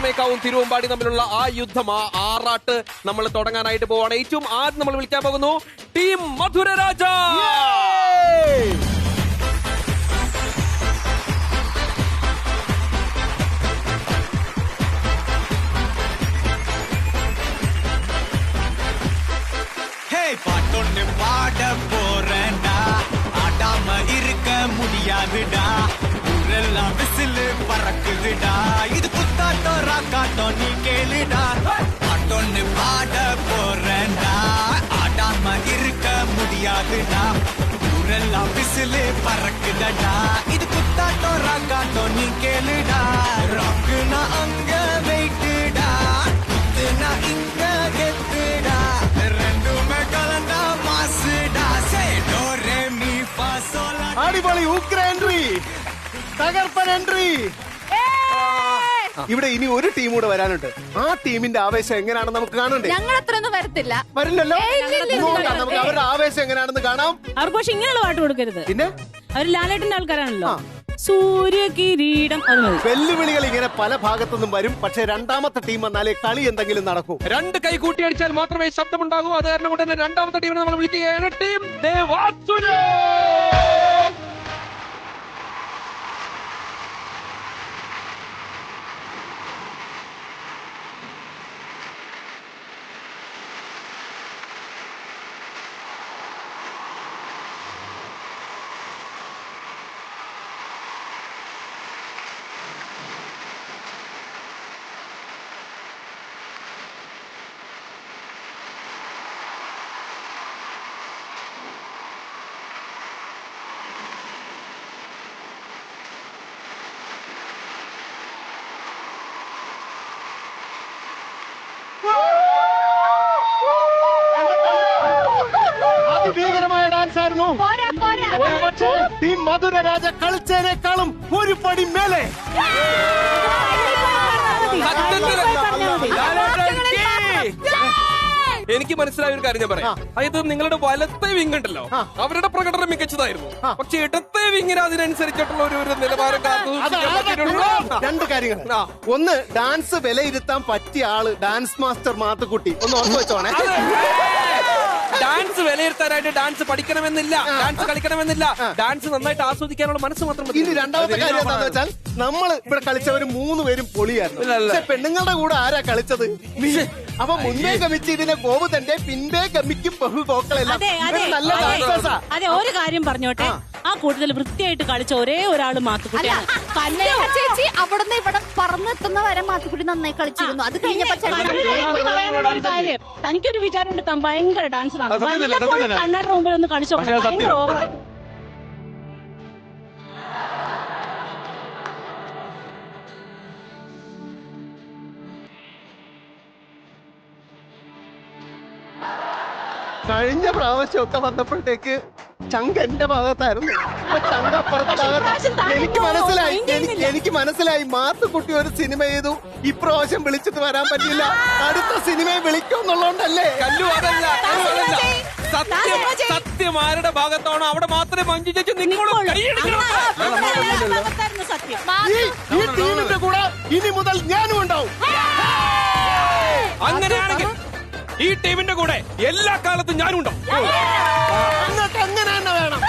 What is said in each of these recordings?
പാറമേക്കാവും തിരുവമ്പാടി തമ്മിലുള്ള ആ യുദ്ധം, ആ ആറാട്ട് നമ്മൾ തുടങ്ങാനായിട്ട് പോവാണ്. ഏറ്റവും ആദ്യം നമ്മൾ വിളിക്കാൻ പോകുന്നു ടീം മധുരരാജ. பாட்டொன்னு பாட போறேன்டா, ஆடாம இருக்க முடியாதுடா, ஊரெல்லாம் விசிலு பறக்குதுடா, இது குத்தாட்டம் ராக்காட்டம் நீ கேளுடா. பாட்டொன்னு பாட போறேன்டா, ஆடாம இருக்க முடியாதுடா, ஊரெல்லாம் விசிலு பறக்குதடா, இது குத்தாட்டம் ராக்காட்டம் நீ கேளுடா. ராக்குனா அங்க வெயிட்டுடா, குத்துனா இங்க கெத்துடா, ரெண்டுமே கலந்தா மாசுடா. சேடோரே மீ பாசோலா. അടിപൊളി ഉഗ്ര എൻട്രി, തകർപ്പൻ എൻട്രി. ഇവിടെ ഇനി ഒരു ടീം കൂടെ വരാനുണ്ട്. ആ ടീമിന്റെ ആവേശം എങ്ങനെയാണെന്ന് നമുക്ക് കാണണ്ടേ? ഞങ്ങൾ അത്രയൊന്നും വരത്തില്ല. വരില്ലല്ലോ. നമുക്ക് അവരുടെ ആവേശം എങ്ങനെയാണെന്ന് കാണാം. അവർക്ക് പക്ഷെ ഇങ്ങനെയുള്ള പാട്ട് കൊടുക്കരുത്. പിന്നെ അവർ ലാലേട്ടന്റെ ആൾക്കാരാണല്ലോ. സൂര്യകിരീടം അത് മതി. വെല്ലുവിളികൾ ഇങ്ങനെ പല ഭാഗത്തുനിന്നും വരും. പക്ഷെ രണ്ടാമത്തെ ടീം വന്നാലേ കളി എന്തെങ്കിലും നടക്കൂ. രണ്ട് കൈ കൂട്ടിയടിച്ചാൽ മാത്രമേ ശബ്ദമുണ്ടാകൂ. അത് കാരണം കൊണ്ട് തന്നെ രണ്ടാമത്തെ ടീമിനെ നമ്മൾ വിളിക്കുകയാണ് ടീം ദേവാസുര. അതിഭീകരമായ ഡാൻസ് ആയിരുന്നു. പക്ഷേ ടീം മധുരരാജ കളിച്ചതിനേക്കാളും ഒരു പടി മേലെ. എനിക്ക് മനസ്സിലായ ഒരു കാര്യം ഞാൻ പറയാം. അതായത് നിങ്ങളുടെ വലത്തെ വിങ് ഉണ്ടല്ലോ, അവരുടെ പ്രകടനം മികച്ചതായിരുന്നു. പക്ഷെ ഇടത്തെ വിങ്ങിന് അതിനനുസരിച്ചിട്ടുള്ള ഒരു നിലവാരം രണ്ട് കാര്യങ്ങൾ. ഒന്ന്, ഡാൻസ് വിലയിരുത്താൻ പറ്റിയ ആള് ഡാൻസ് മാസ്റ്റർ മാത്തുക്കുട്ടി. ഒന്ന് ഓർമ്മ വെച്ചോണേ. ഡാൻസ് വിലയിരുത്താനായിട്ട് ഡാൻസ് പഠിക്കണമെന്നില്ല, ഡാൻസ് കളിക്കണമെന്നില്ല, ഡാൻസ് നന്നായിട്ട് ആസ്വദിക്കാനുള്ള മനസ്സ് മാത്രം മതി. ഇനി രണ്ടാമത്തെ കാര്യം എന്താണെന്ന് വെച്ചാൽ, നമ്മൾ ഇവിടെ കളിച്ചവര് 3 പേരും പൊളിയായിരുന്നു. പക്ഷെ പെണ്ണുങ്ങളുടെ കൂടെ ആരാ കളിച്ചത്? അപ്പൊ മുന്നേ ഗമിച്ച് ഇതിനെ ഗോപുതന്റെ പിൻപേ ഗമിക്കും ബഹുഗോക്കളെല്ലാം നല്ല ഡാൻസേഴ്സാ. അതെ, ഒരു കാര്യം പറഞ്ഞോട്ടെ, ആ കൂട്ടത്തിൽ വൃത്തിയായിട്ട് കളിച്ച ഒരേ ഒരാള് മാത്തുക്കുട്ടിയാണ്. ചേച്ചി അവിടുന്ന് ഇവിടെ പറന്നെത്തുന്ന വരെ മാത്തുക്കുട്ടി നന്നായി കളിച്ചിരുന്നു. അത് കഴിഞ്ഞപ്പോ തനിക്കൊരു വിചാരമുണ്ട്, താൻ ഭയങ്കര ഡാൻസ് കണ്ണാടിന്റെ മുമ്പിൽ ഒന്ന് കളിച്ചോ. കഴിഞ്ഞ പ്രാവശ്യമൊക്കെ വന്നപ്പോഴത്തേക്ക് ചങ്ക എന്റെ ഭാഗത്തായിരുന്നു. എനിക്ക് മനസ്സിലായി മാത്തുക്കുട്ടി ഒരു സിനിമ ചെയ്തു, ഇപ്രാവശ്യം വിളിച്ചിട്ട് വരാൻ പറ്റില്ല, അടുത്ത സിനിമയെ വിളിക്കും എന്നുള്ളതുകൊണ്ടല്ലേ. കല്ലു അതല്ല, സത്യം ആരുടെ ഭാഗത്താണോ അവിടെ മാത്രമേ മഞ്ജു ചേച്ചി ഈ ടീമിന്റെ കൂടെ ഇനി മുതൽ ഞാനും ഉണ്ടാവും. അങ്ങനെയാണെങ്കിൽ ഈ ടീമിന്റെ കൂടെ എല്ലാ കാലത്തും ഞാനും ഉണ്ടാവും. അങ്ങനെ തന്നെ വേണം.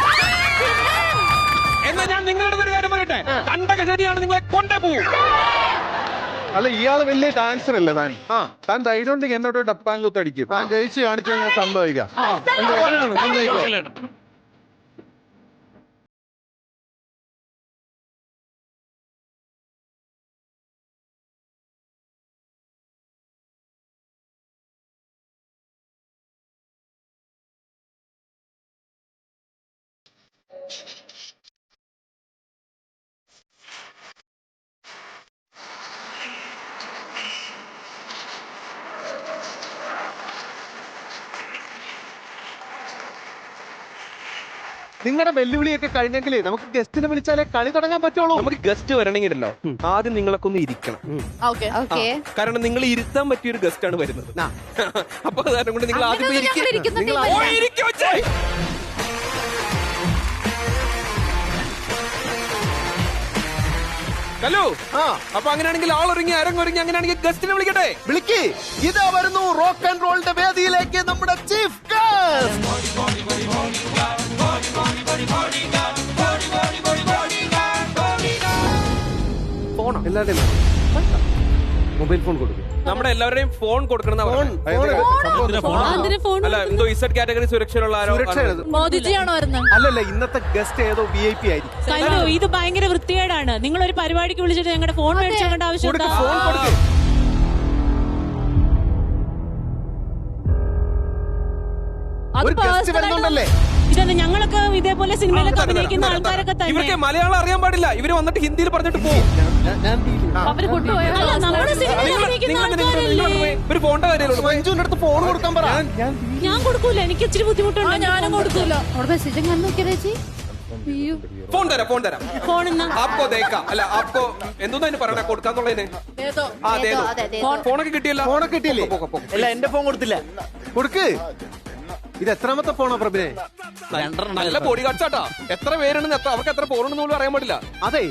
എന്നാ ഞാൻ നിങ്ങളുടെ ഒരു കാര്യം പറയട്ടെ, കണ്ടക ശരിയാണ്, നിങ്ങളെ കൊണ്ടേ പോവും. അല്ല, ഇയാള് വലിയ ഡാൻസർ അല്ലേ താൻ? താൻ ധൈര്യം എന്നോട് ഡപ്പാൻ കുത്തടിക്കും. താൻ ജയിച്ച് കാണിച്ചു കഴിഞ്ഞാൽ സംഭവിക്കാം. നിങ്ങളുടെ വെല്ലുവിളിയൊക്കെ കഴിഞ്ഞെങ്കിലേ നമുക്ക് ഗസ്റ്റിനെ വിളിച്ചാലേ കളി തുടങ്ങാൻ പറ്റുള്ളൂ. നമുക്ക് ഗസ്റ്റ് വരണമെങ്കിലോ ആദ്യം നിങ്ങളൊക്കെ ഒന്ന് ഇരിക്കണം. കാരണം നിങ്ങൾ ഇരുത്താൻ പറ്റിയ ഒരു ഗസ്റ്റ് ആണ് വരുന്നത്. അപ്പൊ കാരണം കൊണ്ട് നിങ്ങൾ ആദ്യം കല്ലു ആ അപ്പൊ അങ്ങനെയാണെങ്കിൽ ആളൊരുങ്ങി അരങ്ങൊരുങ്ങി അങ്ങനെയാണെങ്കിൽ ഗസ്റ്റിനെ വിളിക്കട്ടെ. വിളിക്ക്. ഇതാ വരുന്നു റോക്ക് ആൻഡ് റോളിന്റെ വേദിയിലേക്ക് നമ്മുടെ ചീഫ് ഗസ്റ്റ്. ഫോണോ? എല്ലാവരുടെയും മൊബൈൽ ഫോൺ കൊടുക്കും. നമ്മുടെ എല്ലാവരുടെയും ഫോൺ കൊടുക്കണം. അതിന് ഫോൺ അല്ല എന്തോ ഇസഡ് കാറ്റഗറി സുരക്ഷയിലുള്ള ആരോ സുരക്ഷയാണ്. മോദിജിയാണോ വരുന്നത്? അല്ലല്ല, ഇന്നത്തെ ഗസ്റ്റ് ഏതോ VIP ആയിരിക്കും. കല്ലു ഇത് ഭയങ്കര വൃത്തികേടാണ്. നിങ്ങൾ ഒരു പരിപാടിക്ക് വിളിച്ചിട്ട് ഞങ്ങളുടെ ഫോൺ മേടിച്ചേണ്ട ആവശ്യം കൊടുക്ക്, എന്താ? ഫോൺ കൊടുക്ക്. ഒരു ഗസ്റ്റ് വരുന്നുണ്ടല്ലേ? ഇതെന്താ ഞങ്ങളൊക്കെ ഇതേപോലെ സിനിമയിലൊക്കെ അഭിനയിക്കുന്ന ആൾക്കാരൊക്കെ ഇവർക്ക് തന്നെ. മലയാളം അറിയാൻ പാടില്ല. ഇവര് വന്നിട്ട് ഹിന്ദിയിൽ പറഞ്ഞിട്ട് പോകും. അവര് കൊണ്ടുപോയോ? അല്ല, നമ്മുടെ സിനിമയിൽ അഭിനയിക്കുന്ന ആൾക്കാരല്ലേ? ഒരു ഫോണിന്റെ കാര്യമുള്ളൂ. മഞ്ജുവിന്റെ അടുത്ത് ഫോൺ കൊടുക്കാൻ പറ. ഞാൻ കൊടുക്കൂല, എനിക്ക് ഇച്ചിരി ബുദ്ധിമുട്ടുണ്ട്. ഞാനും കൊടുക്കൂല. അവിടെ മെസ്സേജ് കണ്ടു നോക്കിയാ ചേച്ചി. അയ്യോ. ഫോൺ തരാം, ഫോൺ തരാം. ഫോൺ എന്നാ ആപ്കോ ദേക്കാം. അല്ല ആപ്കോ എന്തോന്നു പറയണ കൊടുക്കാന്നുള്ളതിന്. ആ ദേദോ, ദേദോ. അതെ, ദേദോ. ഫോണൊക്കെ കിട്ടിയല്ലോ. ഫോണൊക്കെ കിട്ടിയില്ലേ? പോക്ക്, പോക്ക്. അല്ല, എന്റെ ഫോൺ കൊടുത്തില്ല. കൊടുക്ക്. ഇത് എത്രാമത്തെ ഫോണാ പ്രഭിനെ? നല്ല പൊടി കാച്ചാട്ടാ. എത്ര പേരുണ്ടെന്ന് അവർക്ക് എത്ര ഫോണുണ്ടെന്ന് പോലും അറിയാൻ പാടില്ല. അതെ,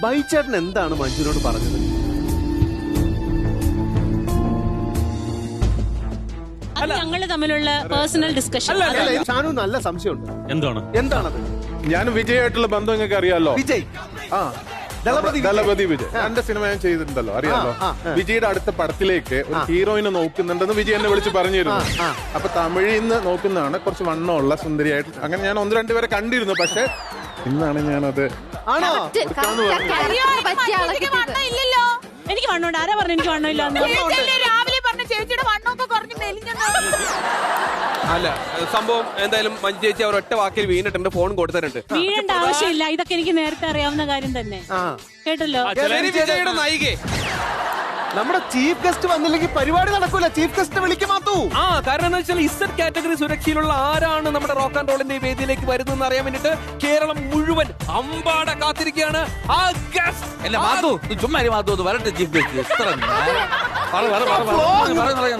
ബൈച്ചേട്ടൻ എന്താണ് മഞ്ജുവിനോട് പറഞ്ഞത്? അത് ഞങ്ങള് തമ്മിലുള്ള പേഴ്സണൽ ഡിസ്കഷൻ. അല്ല, ഷാനു നല്ല സംശയമുണ്ട്. എന്താണത്? ഞാനും വിജയായിട്ടുള്ള ബന്ധം നിങ്ങൾക്ക് അറിയാലോ. വിജയ്, ആ ദളപതി വിജയ് എന്റെ സിനിമ ഞാൻ ചെയ്തിട്ടുണ്ടല്ലോ, അറിയാലോ. വിജയുടെ അടുത്ത പടത്തിലേക്ക് ഒരു ഹീറോയിനെ നോക്കുന്നുണ്ടെന്ന് വിജയ് എന്നെ വിളിച്ച് പറഞ്ഞിരുന്നു. അപ്പൊ തമിഴിൽ നിന്ന് നോക്കുന്നതാണ്, കുറച്ച് വണ്ണമുള്ള സുന്ദരിയായിട്ട്. അങ്ങനെ ഞാൻ 1-2 പേരെ കണ്ടിരുന്നു. പക്ഷെ ഇന്നാണ് ഞാനത് ആണോ? പറ്റിയ ആളെ കിട്ടിയത്. ഇല്ലല്ലോ, എനിക്ക് വണ്ണമുണ്ട്. ആരാ പറഞ്ഞു എനിക്ക് വണ്ണമില്ല? രാവിലെ പറഞ്ഞ ചേച്ചിയുടെ വണ്ണമൊക്കെ കുറഞ്ഞ് മെലിഞ്ഞെന്ന്. അല്ല സംഭവം എന്തായാലും മഞ്ജു ചേച്ചി അവർ ഒറ്റ വാക്കിൽ വീണിട്ടുണ്ട്, ഫോൺ കൊടുത്തിട്ടുണ്ട്. വീഴേണ്ട ആവശ്യമില്ല, ഇതൊക്കെ എനിക്ക് നേരത്തെ അറിയാവുന്ന കാര്യം തന്നെ. കേട്ടല്ലോ. വിജയുടെ നായികേ, നമ്മുടെ ചീഫ് ഗസ്റ്റ് വന്നില്ലെങ്കിൽ പരിപാടി നടക്കൂല. ചീഫ് ഗസ്റ്റ് വിളിക്കും മാത്തു. ആ കാരണം എന്താ വെച്ചാൽ ഇസഡ് കാറ്റഗറി സുരക്ഷയിലുള്ള ആരാണ് നമ്മുടെ റോക്ക് ആൻഡ് റോളിന്റെ വേദിയിലേക്ക് വരുന്നതെന്ന് അറിയാൻ വേണ്ടിട്ട് കേരളം മുഴുവൻ അമ്പാടെ കാത്തിരിക്കുകയാണ്. ആ ഗസ്റ്റ് അല്ല മാത്തു, ചുമ്മാ മാത്തു വരട്ടെ ചീഫ് ഗസ്റ്റ്.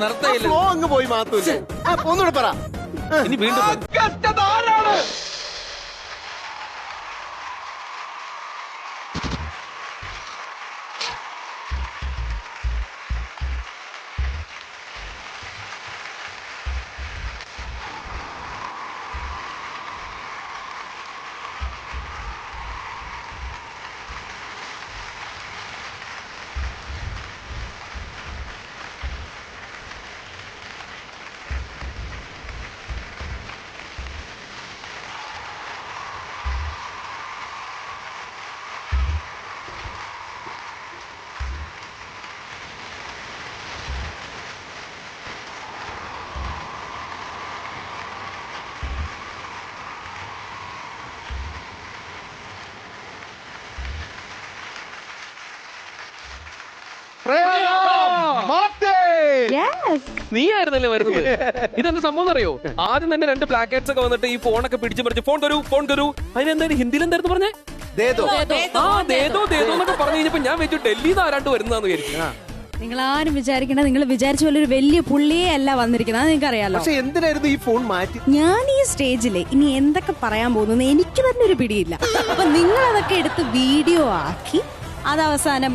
നിർത്തയില്ല, ഫ്ലോ അങ്ങ് പോയി മാത്തു. ഒന്നുകൂടെ പറ. ഇനി വീണ്ടും ഗസ്റ്റ് അതാരാണ്? നീ ആയിരുന്നല്ലേ വരുന്നത്? ഇതെന്താ സംഭവം അറിയോ? ആദ്യം തന്നെ 2 പ്ലാക്കറ്റ്സ് ഒക്കെ വന്നിട്ട് ഈ ഫോണൊക്കെ പിടിച്ചു പറിച്ച് ഫോൺ തരൂ, ഫോൺ തരൂ. അതിനെന്തായാലും ഹിന്ദിയിൽ എന്തായിരുന്നു പറഞ്ഞേ? ദേദോ. ആ ദേദോ ദേദോ എന്നൊക്കെ പറഞ്ഞു കഴിഞ്ഞപ്പോ ഞാൻ വെച്ചു ഡൽഹിയിൽ നിന്ന് ആരാണ്ട് വരുന്നതാന്ന് വിചാരിച്ചു. നിങ്ങൾ ആരും വിചാരിക്കണ്ട, നിങ്ങൾ വിചാരിച്ച പോലെ ഒരു വലിയ പുള്ളിയെ അല്ല വന്നിരിക്കുന്നത്, അത് നിങ്ങൾക്ക് അറിയാലോ. പക്ഷെ എന്തിനായിരുന്നു ഈ ഫോൺ മാറ്റി? ഞാൻ ഈ സ്റ്റേജില് ഇനി എന്തൊക്കെ പറയാൻ പോകുന്നു എനിക്ക് തന്നെ ഒരു പിടിയില്ല. അപ്പൊ നിങ്ങൾ അതൊക്കെ എടുത്ത് വീഡിയോ ആക്കി അത് അവസാനം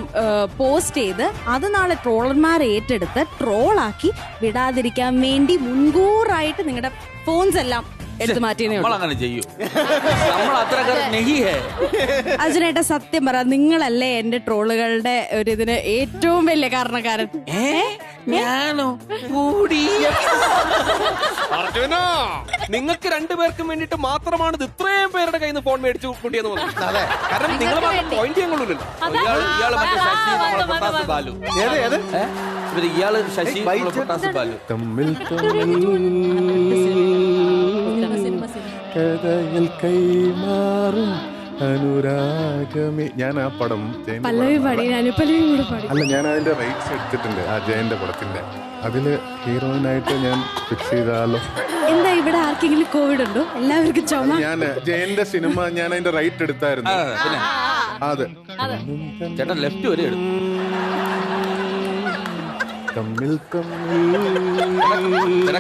പോസ്റ്റ് ചെയ്ത് അത് നാളെ ട്രോളർമാരെ ഏറ്റെടുത്ത് ട്രോളാക്കി വിടാതിരിക്കാൻ വേണ്ടി മുൻകൂറായിട്ട് നിങ്ങളുടെ ഫോൺസ് എല്ലാം എടുത്തു മാറ്റിയേ ഉള്ളൂ. അങ്ങനെ ചെയ്യൂ, നമ്മൾ അത്ര അർജുനേട്ട സത്യം പറ, നിങ്ങളല്ലേ എന്റെ ട്രോളുകളുടെ ഒരു ഇതിന് ഏറ്റവും വലിയ കാരണക്കാരൻ? ഞാനോ കൂടി? അർജുന, നിങ്ങൾക്ക് 2 പേർക്കും വേണ്ടിട്ട് മാത്രമാണ് ഇത് ഇത്രയും പേരുടെ കയ്യിൽ നിന്ന് ഫോൺ മേടിച്ചു കൂട്ടിയെന്ന് പറഞ്ഞത്. കാരണം നിങ്ങൾ പോയിന്റ് ചെയ്യാൻ കൊള്ളൂല്ലോ. ഇയാള് മറ്റേ ശശി, നമ്മളെ പൊട്ടാസ് ബാലു. ഇയാള് ശശി, നമ്മളെ പൊട്ടാസ് ബാലു. തമ്മിൽ കഥകൾ കൈമാറും അനുരാഗമേ. ഞാൻ ആ പടം പല്ലവി പാടി, അനുപല്ലവി കൂടെ പാടി. അല്ല, ഞാൻ അതിന്റെ റൈറ്റ്സ് എടുത്തിട്ടുണ്ട്, ആ ജയന്റെ പടത്തിന്റെ. അതില് ഹീറോയിനായിട്ട് ഞാൻ ഫിക്സ് ചെയ്താലോ? എന്താ ഇവിടെ ആർക്കെങ്കിലും കോവിഡ് ഉണ്ടോ? എല്ലാവർക്കും ചുമ. ഞാൻ ജയന്റെ സിനിമ ഞാൻ അതിന്റെ റൈറ്റ് എടുത്തായിരുന്നു. പിന്നെ അതെ, ചേട്ടൻ ലെഫ്റ്റ് വരെ എടുത്തു. തമ്മിൽ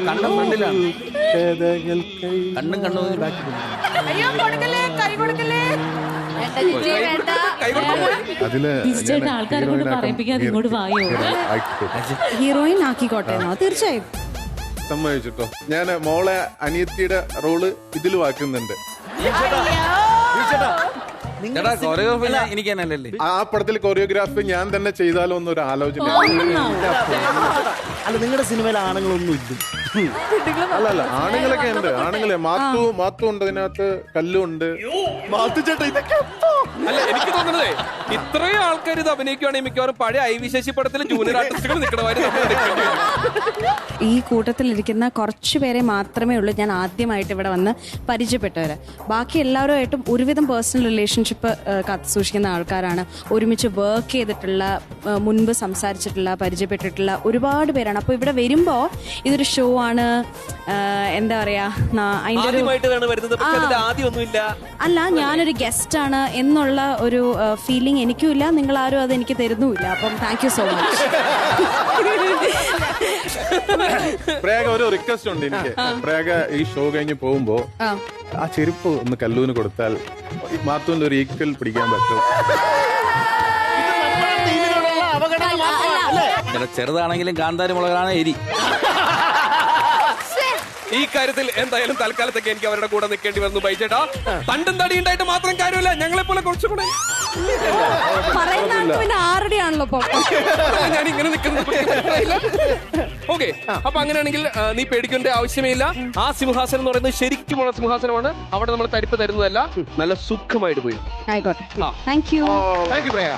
കണ്ണും ഫ്രണ്ടിലാണ്, കഥകൾ കണ്ണും കണ്ണു ബാക്കി. അയ്യോ കൊടുക്കല്ലേ, കൈ കൊടുക്കല്ലേ. വേണ്ട ചേച്ചി, വേണ്ട. കൈ അതില് ചേട്ടാ ആൾക്കാരെ കൊണ്ട് പറയിപ്പിക്കാതെ ഇങ്ങോട്ട് വായോ. ഹീറോയിൻ ആക്കിക്കോട്ടെ എന്നോ? തീർച്ചയായും സമ്മതിച്ചിട്ടോ. ഞാൻ മോളെ അനിയത്തിയുടെ റോള് ഇതിലും ആക്കുന്നുണ്ട്. എനിക്ക് തന്നെയല്ലേ ആ പടത്തിൽ കൊറിയോഗ്രാഫി ഞാൻ തന്നെ ചെയ്താലോ എന്നൊരു ആലോചന. അല്ല, നിങ്ങളുടെ സിനിമയിൽ ആണുങ്ങളൊന്നും ഇല്ല. അല്ല ആണുങ്ങളൊക്കെ ഉണ്ട്. ആണുങ്ങളെ മാത്തു ഉണ്ട് അതിനകത്ത്, കല്ലുണ്ട്. മാത്തുചേട്ടാ ഇതൊക്കെ അല്ല, എനിക്ക് തോന്നുന്നതേ ഇത്രയും ആൾക്കാർ ഇത് അഭിനയിക്കുകയാണെങ്കിൽ മിക്കവാറും പഴയ ഐ.വി. ശശി പടത്തിൽ ജൂനിയർ ആർട്ടിസ്റ്റുകൾ നിൽക്കണമായിരുന്നു. ഈ കൂട്ടത്തിലിരിക്കുന്ന കുറച്ചു പേരെ മാത്രമേ ഉള്ളൂ ഞാൻ ആദ്യമായിട്ട് ഇവിടെ വന്ന് പരിചയപ്പെട്ടവര്. ബാക്കി എല്ലാവരുമായിട്ടും ഒരുവിധം പേഴ്സണൽ റിലേഷൻഷിപ്പ് കാത്തു സൂക്ഷിക്കുന്ന ആൾക്കാരാണ്. ഒരുമിച്ച് വർക്ക് ചെയ്തിട്ടുള്ള, മുൻപ് സംസാരിച്ചിട്ടുള്ള, പരിചയപ്പെട്ടിട്ടുള്ള ഒരുപാട് പേരാണ്. അപ്പൊ ഇവിടെ വരുമ്പോ ഇതൊരു ഷോ ആണ്, എന്താ പറയാ, അല്ല ഞാനൊരു ഗസ്റ്റ് ആണ് എന്നുള്ള ഒരു ഫീലിംഗ് എനിക്കും ഇല്ല, നിങ്ങൾ ആരും അത് എനിക്ക് തരുന്നുമില്ല. അപ്പം താങ്ക് യു സോ മച്ച്. പ്രേഗ, ഒരു റിക്വസ്റ്റ് ഉണ്ട് എനിക്ക്. പ്രേഗ ഈ ഷോ കഴിഞ്ഞ് പോകുമ്പോ ആ ചെരുപ്പ് ഒന്ന് കല്ലൂന് കൊടുത്താൽ മാത്തുവിന്റെ ഒരു ഈക്വൽ പിടിക്കാൻ പറ്റും. ചെറുതാണെങ്കിലും കാന്താരി മുളകാണ് എരി. ഈ കാര്യത്തിൽ എന്തായാലും തൽക്കാലത്തേക്ക് എനിക്ക് അവരുടെ കൂടെ നിൽക്കേണ്ടി വന്നു. ബൈചേട്ടാ, തണ്ടും തടി ഉണ്ടായിട്ട് മാത്രം കാര്യമില്ല, ഞങ്ങളെ പോലെ കുറച്ചുകൂടെ പിന്നെ ആരുടെയാണല്ലോ ഞാൻ ഇങ്ങനെ നിൽക്കുന്നത്. ഓക്കെ, അപ്പൊ അങ്ങനെയാണെങ്കിൽ നീ പേടിക്കേണ്ട ആവശ്യമേ. ആ സിംഹാസനം എന്ന് പറയുന്നത് ശരിക്കുമുള്ള സിംഹാസനമാണ്. അവിടെ നമ്മൾ തരിപ്പ് തരുന്നതല്ല, നല്ല സുഖമായിട്ട് പോയി. ആയിക്കോട്ടെ, thank you. Thank you Preya.